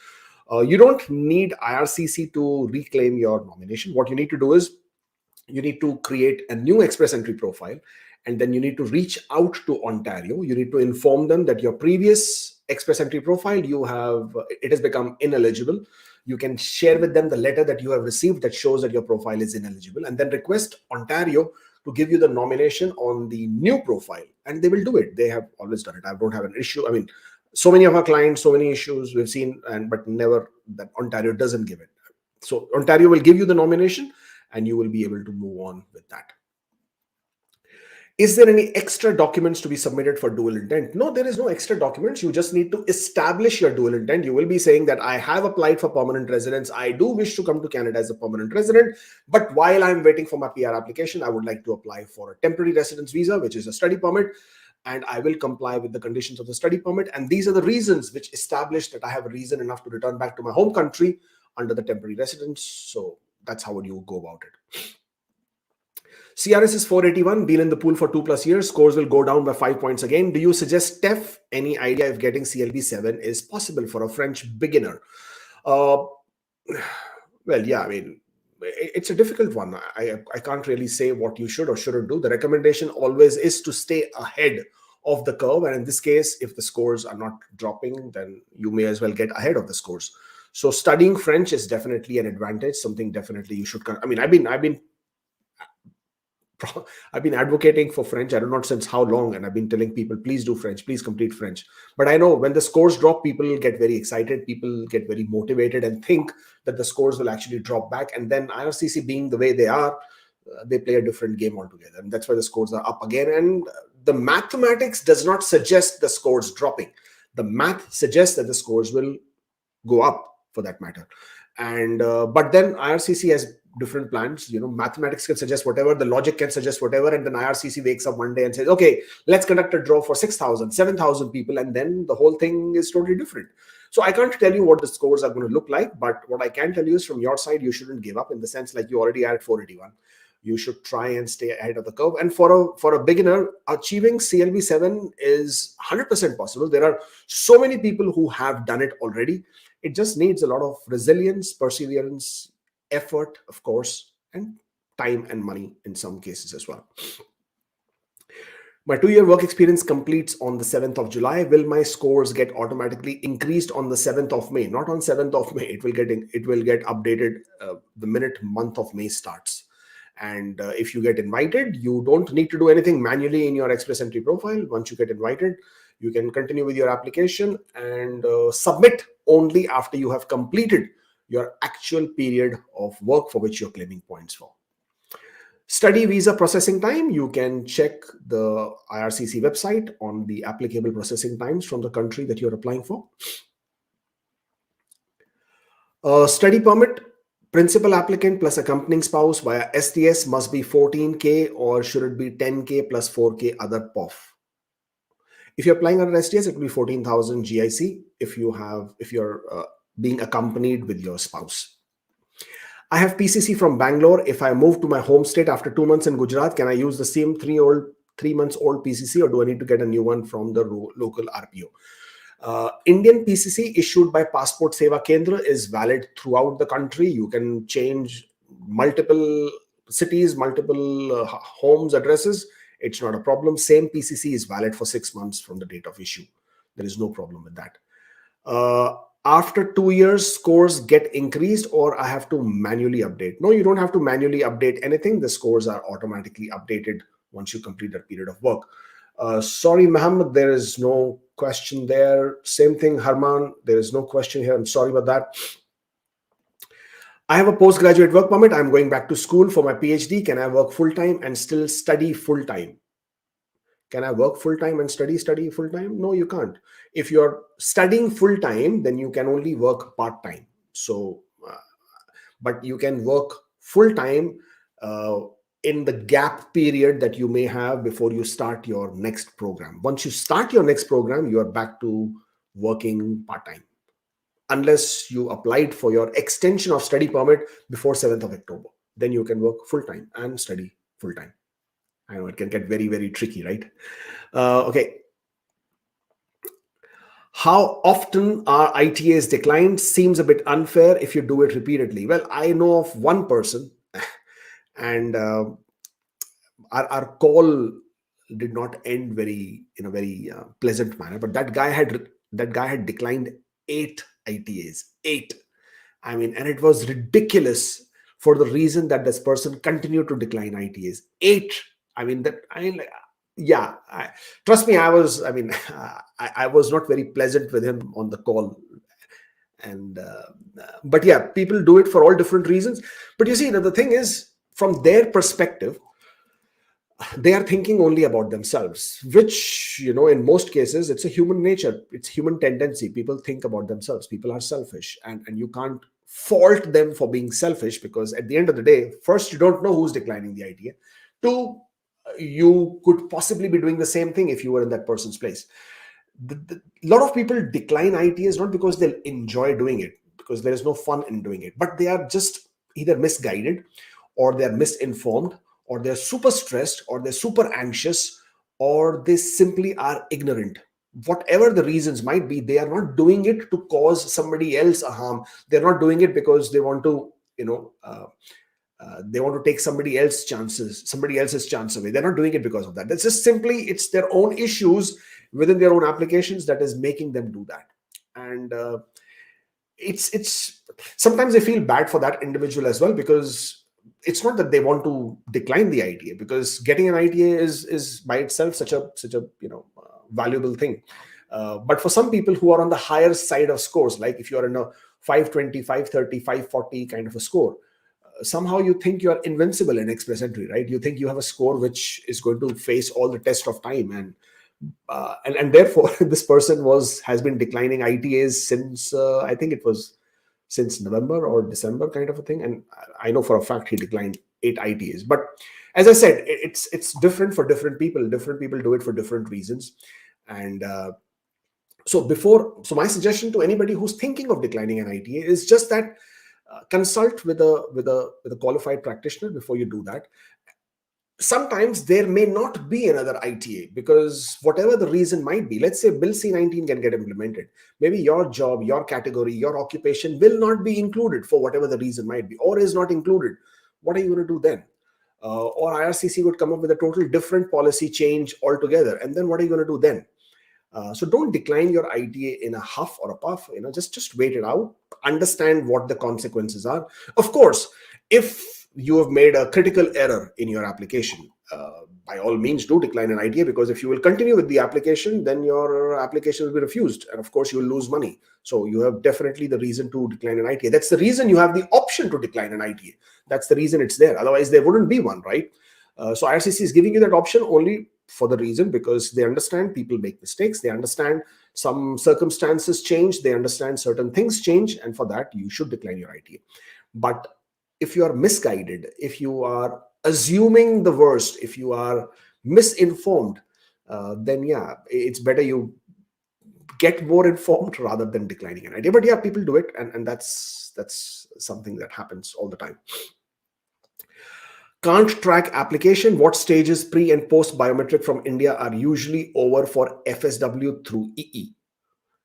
You don't need IRCC to reclaim your nomination. What you need to do is you need to create a new express entry profile, and then you need to reach out to Ontario. You need to inform them that your previous express entry profile, it has become ineligible. You can share with them the letter that you have received that shows that your profile is ineligible, and then request Ontario to give you the nomination on the new profile, and they will do it. They have always done it. I don't have an issue. I mean, so many of our clients, so many issues we've seen, but never that Ontario doesn't give it. So Ontario will give you the nomination and you will be able to move on with that. Is there any extra documents to be submitted for dual intent? No, there is no extra documents. You just need to establish your dual intent. You will be saying that I have applied for permanent residence. I do wish to come to Canada as a permanent resident, but while I'm waiting for my PR application, I would like to apply for a temporary residence visa, which is a study permit, and I will comply with the conditions of the study permit. And these are the reasons which establish that I have a reason enough to return back to my home country under the temporary residence. So that's how would you go about it. CRS is 481, been in the pool for 2+ years. Scores will go down by 5 points again. Do you suggest TEF? Any idea if getting CLB 7 is possible for a French beginner? Well, yeah, I mean, it's a difficult one. I can't really say what you should or shouldn't do. The recommendation always is to stay ahead of the curve. And in this case, if the scores are not dropping, then you may as well get ahead of the scores. So studying French is definitely an advantage, something definitely you should. I mean, I've been advocating for French, I don't know since how long, and I've been telling people, please do French, please complete French. But I know when the scores drop, people get very excited, people get very motivated and think that the scores will actually drop back. And then IRCC being the way they are, they play a different game altogether. And that's why the scores are up again. And the mathematics does not suggest the scores dropping. The math suggests that the scores will go up, for that matter. And but then IRCC has different plans. Mathematics can suggest whatever, the logic can suggest whatever, and then IRCC wakes up one day and says, okay, let's conduct a draw for 6,000, 7,000 people, and then the whole thing is totally different. So I can't tell you what the scores are going to look like, but what I can tell you is from your side, you shouldn't give up, in the sense like you already are at 481. You should try and stay ahead of the curve. And for a beginner, achieving CLB 7 is 100% possible. There are so many people who have done it already. It just needs a lot of resilience, perseverance, effort, of course, and time and money in some cases as well. My 2-year work experience completes on the 7th of July. Will my scores get automatically increased on the 7th of May? Not on 7th of May. It will get updated the minute month of May starts. And if you get invited, you don't need to do anything manually in your Express Entry profile. Once you get invited, you can continue with your application and submit only after you have completed your actual period of work for which you're claiming points for. Study visa processing time, you can check the IRCC website on the applicable processing times from the country that you're applying for. Study permit, principal applicant plus accompanying spouse via STS must be 14K, or should it be 10K plus 4K other POF? If you're applying under STS, it will be 14,000 GIC if you're being accompanied with your spouse. I have PCC from Bangalore. If I move to my home state after 2 months in Gujarat, can I use the same 3 months old PCC, or do I need to get a new one from the local RPO? Indian PCC issued by Passport Seva Kendra is valid throughout the country. You can change multiple cities, multiple homes, addresses. It's not a problem. Same PCC is valid for 6 months from the date of issue. There is no problem with that. After 2 years, scores get increased, or I have to manually update? No, you don't have to manually update anything. The scores are automatically updated once you complete that period of work. Sorry, Mohammed, there is no question there. Same thing, Harman, there is no question here. I'm sorry about that. I have a postgraduate work permit. I'm going back to school for my PhD. Can I work full-time and still study full-time? Can I work full-time and study full-time? No, you can't. If you're studying full-time, then you can only work part-time. So, but you can work full-time in the gap period that you may have before you start your next program. Once you start your next program, you are back to working part-time, unless you applied for your extension of study permit before 7th of October. Then you can work full-time and study full-time. I know it can get very, very tricky, right? Okay. How often are ITAs declined? Seems a bit unfair if you do it repeatedly. Well, I know of one person, and our call did not end in a very pleasant manner. But that guy had declined 8 ITAs. 8. I mean, and it was ridiculous for the reason that this person continued to decline ITAs. 8. I mean, trust me, I was not very pleasant with him on the call. And, but yeah, people do it for all different reasons. But you see, the thing is, from their perspective, they are thinking only about themselves, which, in most cases, it's a human nature. It's human tendency. People think about themselves. People are selfish, and you can't fault them for being selfish, because at the end of the day, first, you don't know who's declining the ITA. 2, you could possibly be doing the same thing if you were in that person's place. A lot of people decline ITAs not because they'll enjoy doing it, because there is no fun in doing it, but they are just either misguided, or they are misinformed, or they're super stressed, or they're super anxious, or they simply are ignorant. Whatever the reasons might be, they are not doing it to cause somebody else a harm. They're not doing it because they want to, they want to take somebody else's chance away. They're not doing it because of that. That's just simply, it's their own issues within their own applications that is making them do that. And it's sometimes I feel bad for that individual as well, because it's not that they want to decline the ITA, because getting an ITA is by itself such a valuable thing. But for some people who are on the higher side of scores, like if you're in a 520, 530, 540 kind of a score, somehow you think you are invincible in express entry, right? You think you have a score which is going to face all the test of time, and therefore this person has been declining ITAs since I think it was since November or December kind of a thing. And I know for a fact he declined 8 ITAs. But as I said, it's different for different people. Different people do it for different reasons. And so my suggestion to anybody who's thinking of declining an ITA is just that consult with a qualified practitioner before you do that. Sometimes there may not be another ITA, because whatever the reason might be, let's say Bill C-19 can get implemented. Maybe your job, your category, your occupation will not be included for whatever the reason might be, or is not included. What are you going to do then? Or IRCC would come up with a total different policy change altogether. And then what are you going to do then? So don't decline your ITA in a huff or a puff. Just wait it out. Understand what the consequences are. Of course, if you have made a critical error in your application, by all means do decline an ITA, because if you will continue with the application, then your application will be refused, and of course you will lose money. So you have definitely the reason to decline an ITA. That's the reason you have the option to decline an ITA. That's the reason it's there. Otherwise there wouldn't be one, right? So IRCC is giving you that option only for the reason because they understand people make mistakes. They understand some circumstances change. They understand certain things change, and for that you should decline your ITA. But if you are misguided, if you are assuming the worst, if you are misinformed, then yeah, it's better you get more informed rather than declining an ITA. But yeah, people do it, and that's something that happens all the time. Can't track application. What stages pre and post biometric from India are usually over for FSW through EE?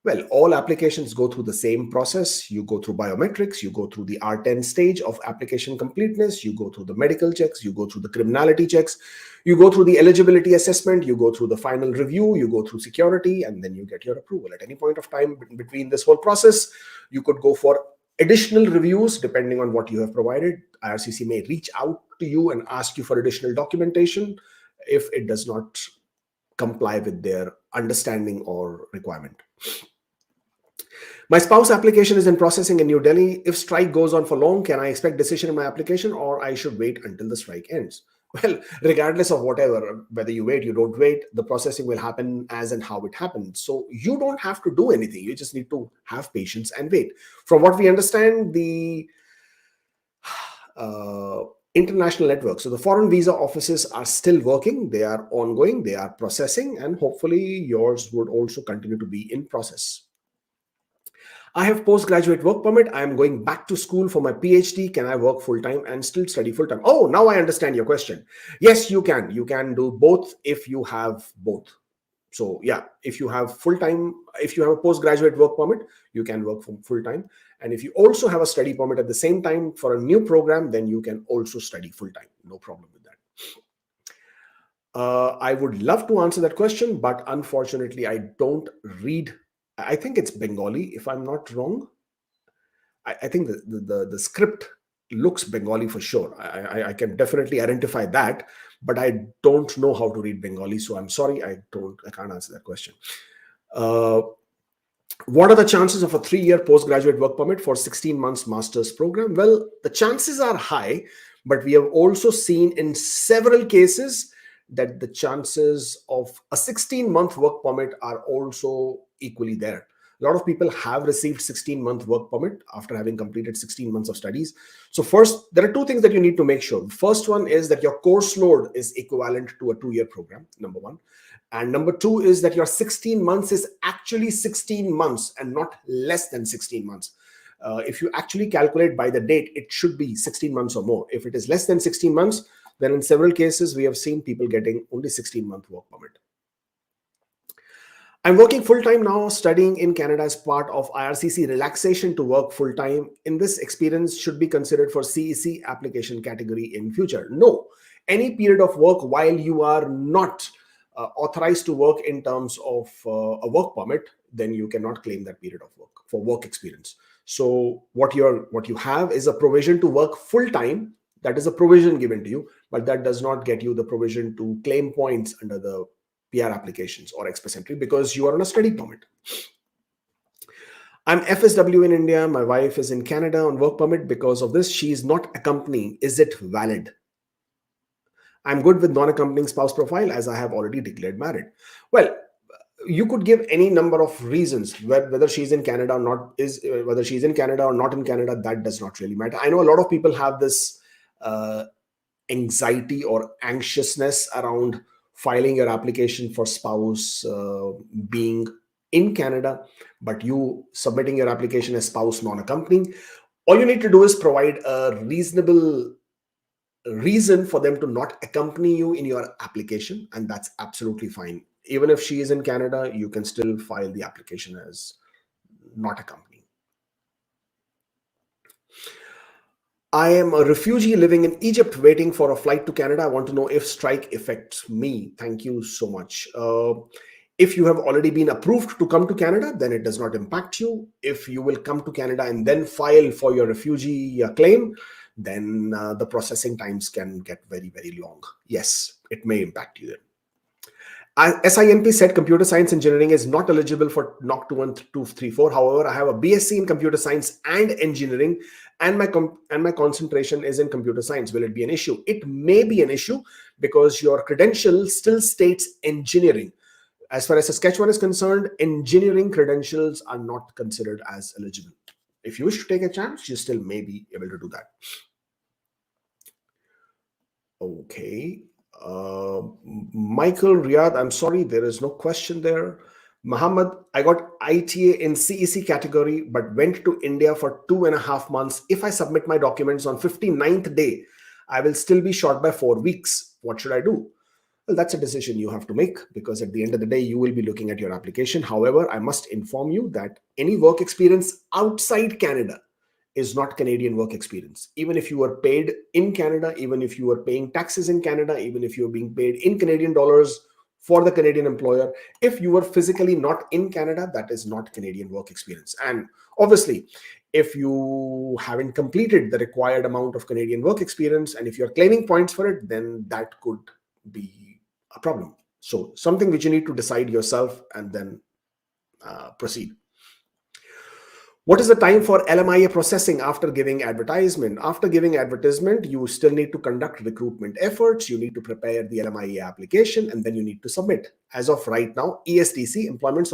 Well, all applications go through the same process. You go through biometrics, you go through the R10 stage of application completeness, you go through the medical checks, you go through the criminality checks, you go through the eligibility assessment, you go through the final review, you go through security, and then you get your approval. At any point of time between this whole process, you could go for additional reviews depending on what you have provided. IRCC may reach out to you and ask you for additional documentation if it does not comply with their understanding or requirement. My spouse application is in processing in New Delhi. If strike goes on for long, can I expect decision in my application, or I should wait until the strike ends? Well, regardless of whether you wait, you don't wait, the processing will happen as and how it happens. So you don't have to do anything. You just need to have patience and wait. From what we understand, the international network, so the foreign visa offices are still working. They are ongoing. They are processing, and hopefully yours would also continue to be in process. I have postgraduate work permit. I am going back to school for my PhD. Can I work full-time and still study full-time? Oh, now I understand your question. Yes, you can. You can do both if you have both. So yeah, if you have full-time, if you have a postgraduate work permit, you can work full-time. And if you also have a study permit at the same time for a new program, then you can also study full-time. No problem with that. I would love to answer that question, but unfortunately, I don't read. I think it's Bengali, if I'm not wrong. I think the script looks Bengali for sure. I can definitely identify that, but I don't know how to read Bengali, so I'm sorry, I can't answer that question. What are the chances of a 3-year postgraduate work permit for 16 months master's program? Well, the chances are high, but we have also seen in several cases that the chances of a 16-month work permit are also equally there. A lot of people have received 16-month work permit after having completed 16 months of studies. So first, there are two things that you need to make sure. First one is that your course load is equivalent to a 2-year program, number one. And number two is that your 16 months is actually 16 months and not less than 16 months. If you actually calculate by the date, it should be 16 months or more. If it is less than 16 months, then in several cases, we have seen people getting only 16-month work permit. I'm working full-time now, studying in Canada as part of IRCC relaxation to work full-time. In this experience should be considered for CEC application category in future. No, any period of work while you are not authorized to work in terms of a work permit, then you cannot claim that period of work for work experience. So what you have is a provision to work full-time. That is a provision given to you, but that does not get you the provision to claim points under the PR applications or express entry because you are on a study permit. I'm FSW in India. My wife is in Canada on work permit. Because of this, she is not accompanying. Is it valid? I'm good with non-accompanying spouse profile as I have already declared married. Well, you could give any number of reasons whether she's in Canada or not, whether she's in Canada or not in Canada, that does not really matter. I know a lot of people have this anxiety or anxiousness around filing your application for spouse being in Canada, but you submitting your application as spouse non-accompanying. All you need to do is provide a reasonable reason for them to not accompany you in your application, and that's absolutely fine. Even if she is in Canada, you can still file the application as not accompanying. I am a refugee living in Egypt waiting for a flight to Canada. I want to know if strike affects me. Thank you so much. If you have already been approved to come to Canada, then it does not impact you. If you will come to Canada and then file for your refugee claim, then the processing times can get very, very long. Yes, it may impact you then. SINP said computer science engineering is not eligible for NOC 21234. However, I have a BSc in computer science and engineering, and my concentration is in computer science. Will it be an issue? It may be an issue because your credential still states engineering. As far as Saskatchewan is concerned, engineering credentials are not considered as eligible. If you wish to take a chance, you still may be able to do that. Okay. Michael Riyadh, I'm sorry, there is no question there. Muhammad, I got ITA in CEC category, but went to India for 2.5 months. If I submit my documents on 59th day, I will still be short by 4 weeks. What should I do? Well, that's a decision you have to make because at the end of the day, you will be looking at your application. However, I must inform you that any work experience outside Canada is not Canadian work experience. Even if you are paid in Canada, even if you are paying taxes in Canada, even if you are being paid in Canadian dollars for the Canadian employer, if you are physically not in Canada, that is not Canadian work experience. And obviously, if you haven't completed the required amount of Canadian work experience, and if you're claiming points for it, then that could be a problem. So something which you need to decide yourself and then proceed. What is the time for LMIA processing after giving advertisement? After giving advertisement, you still need to conduct recruitment efforts. You need to prepare the LMIA application, and then you need to submit. As of right now, ESDC, Employment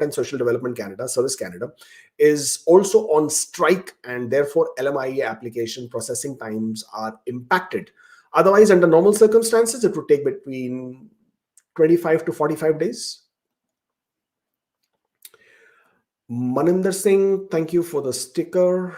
and Social Development Canada, Service Canada, is also on strike, and therefore LMIA application processing times are impacted. Otherwise, under normal circumstances, it would take between 25 to 45 days. Maninder Singh, thank you for the sticker.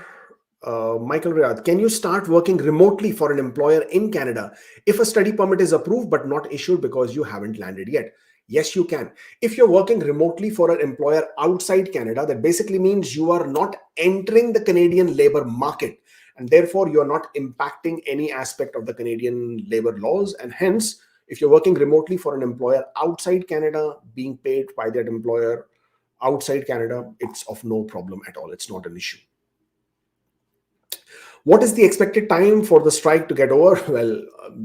Michael Riyadh, can you start working remotely for an employer in Canada if a study permit is approved but not issued because you haven't landed yet? Yes, you can. If you're working remotely for an employer outside Canada, that basically means you are not entering the Canadian labor market, and therefore you're not impacting any aspect of the Canadian labor laws. And hence, if you're working remotely for an employer outside Canada, being paid by that employer outside Canada, it's of no problem at all. It's not an issue. What is the expected time for the strike to get over? Well,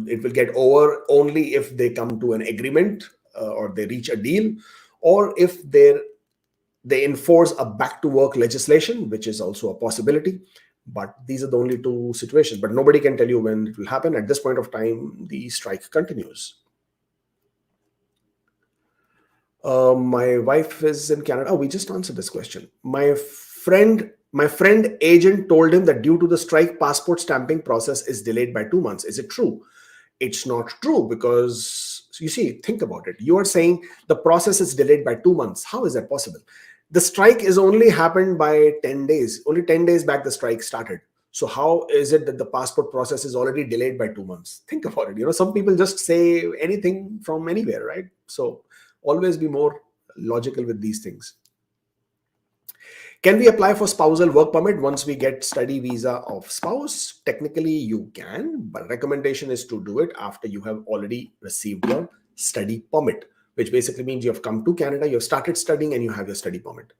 it will get over only if they come to an agreement or they reach a deal, or if they enforce a back to work legislation, which is also a possibility. But these are the only two situations. But nobody can tell you when it will happen. At this point of time, the strike continues. My wife is in Canada. Oh, we just answered this question. My friend agent told him that due to the strike, passport stamping process is delayed by 2 months. Is it true? It's not true because, you see, think about it. You are saying the process is delayed by 2 months. How is that possible? The strike is only happened by 10 days. Only 10 days back the strike started. So how is it that the passport process is already delayed by 2 months? Think about it. Some people just say anything from anywhere, right? So always be more logical with these things. Can we apply for spousal work permit once we get study visa of spouse? Technically, you can, but recommendation is to do it after you have already received your study permit, which basically means you have come to Canada, you have started studying, and you have your study permit.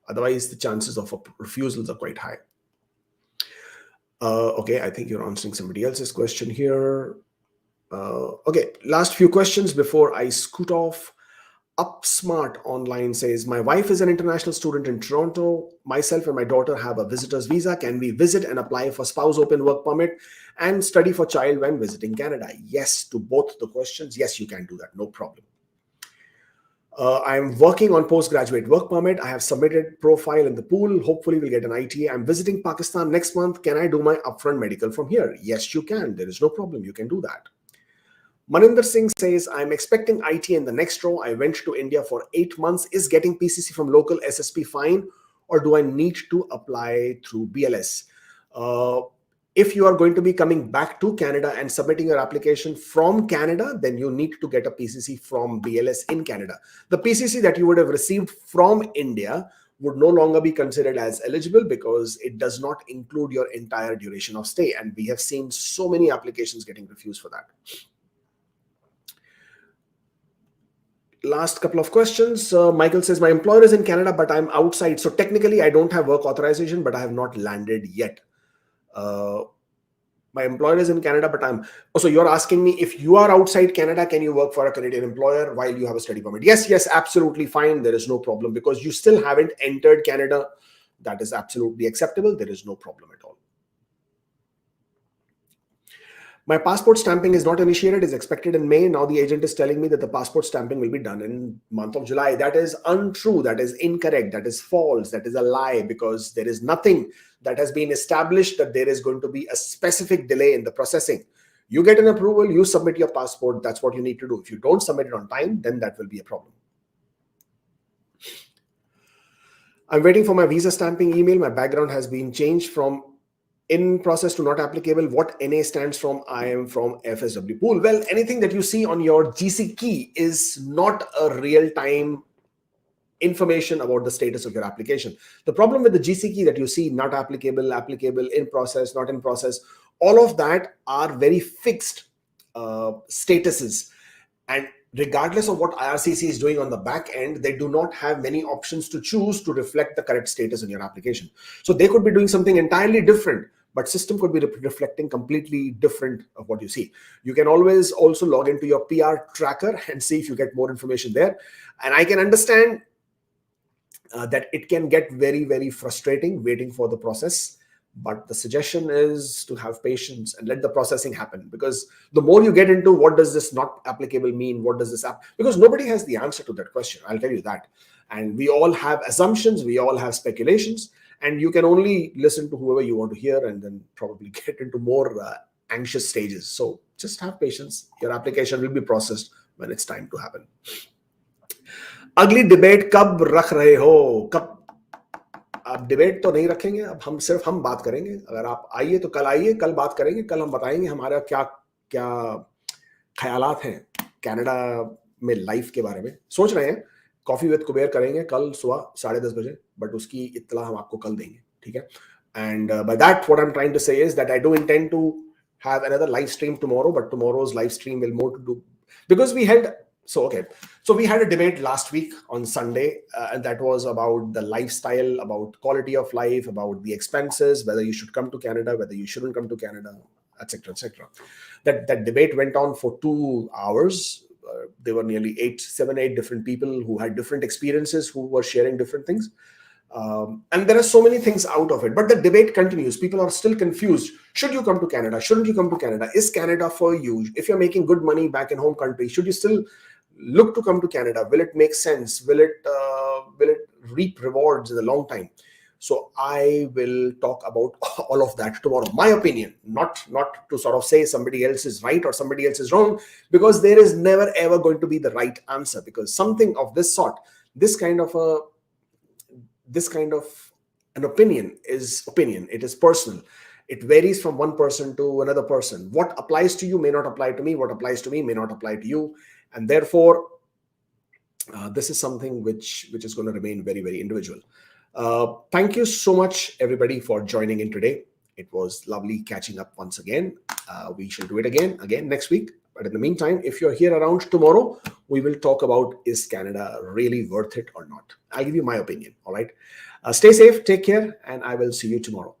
Otherwise, the chances of refusals are quite high. Okay, I think you're answering somebody else's question here. Okay, last few questions before I scoot off. Upsmart Online says, my wife is an international student in Toronto. Myself and my daughter have a visitor's visa. Can we visit and apply for spouse open work permit and study for child when visiting Canada? Yes, to both the questions. Yes, you can do that. No problem. I'm working on postgraduate work permit. I have submitted profile in the pool. Hopefully we'll get an ITA. I'm visiting Pakistan next month. Can I do my upfront medical from here? Yes, you can. There is no problem. You can do that. Maninder Singh says, I'm expecting IT in the next row. I went to India for 8 months. Is getting PCC from local SSP fine, or do I need to apply through BLS? If you are going to be coming back to Canada and submitting your application from Canada, then you need to get a PCC from BLS in Canada. The PCC that you would have received from India would no longer be considered as eligible because it does not include your entire duration of stay. And we have seen so many applications getting refused for that. Last couple of questions. Michael says, my employer is in Canada, but I'm outside. So technically, I don't have work authorization, but I have not landed yet. My employer is in Canada, but so you're asking me, if you are outside Canada, can you work for a Canadian employer while you have a study permit? Yes, absolutely fine. There is no problem because you still haven't entered Canada. That is absolutely acceptable. There is no problem at all. My passport stamping is not initiated, is expected in May. Now the agent is telling me that the passport stamping will be done in month of July. That is untrue. That is incorrect. That is false. That is a lie because there is nothing that has been established that there is going to be a specific delay in the processing. You get an approval, you submit your passport. That's what you need to do. If you don't submit it on time, then that will be a problem. I'm waiting for my visa stamping email. My background has been changed from in process to not applicable. What NA stands from? I am from FSW pool. Well, anything that you see on your GC key is not a real-time information about the status of your application. The problem with the GC key that you see, not applicable, applicable, in process, not in process, all of that are very fixed statuses. And regardless of what IRCC is doing on the back end, they do not have many options to choose to reflect the correct status in your application. So they could be doing something entirely different, but system could be reflecting completely different of what you see. You can always also log into your PR tracker and see if you get more information there. And I can understand that it can get very, very frustrating waiting for the process. But the suggestion is to have patience and let the processing happen, because the more you get into what does this not applicable mean, what does this because nobody has the answer to that question, I'll tell you that. And we all have assumptions, we all have speculations, and you can only listen to whoever you want to hear and then probably get into more anxious stages. So just have patience. Your application will be processed when it's time to happen. अगली debate कब रख रहे हो? कब? आप debate तो नहीं रखेंगे, अब हम सिर्फ हम बात करेंगे. अगर आप आइए तो कल आइए, कल बात करेंगे, कल हम बताएंगे हमारा क्या क्या ख्यालात हैं कनाडा में लाइफ के बारे में. सोच रहे हैं कॉफी विद कुबेर करेंगे कल सुबह 10:30 बजे, बट उसकी इत्तला हम आपको कल देंगे, ठीक है? And by that, what I'm trying to say is that I do intend to have another live stream tomorrow, but tomorrow's live stream will more to do because we had. So we had a debate last week on Sunday, and that was about the lifestyle, about quality of life, about the expenses, whether you should come to Canada, whether you shouldn't come to Canada, etc., etc. That debate went on for 2 hours. There were nearly 7, 8 different people who had different experiences, who were sharing different things. And there are so many things out of it, but the debate continues. People are still confused. Should you come to Canada? Shouldn't you come to Canada? Is Canada for you? If you're making good money back in home country, should you still look to come to Canada? Will it make sense? Will it reap rewards in the long time? So I will talk about all of that tomorrow. My opinion, not to sort of say somebody else is right or somebody else is wrong, because there is never ever going to be the right answer, because something of this sort, this kind of an opinion is opinion. It is personal. It varies from one person to another person. What applies to you may not apply to me. What applies to me may not apply to you. And therefore, this is something which is going to remain very, very individual. Thank you so much, everybody, for joining in today. It was lovely catching up once again. We shall do it again next week. But in the meantime, if you're here around tomorrow, we will talk about, is Canada really worth it or not? I'll give you my opinion. All right. Stay safe, take care, and I will see you tomorrow.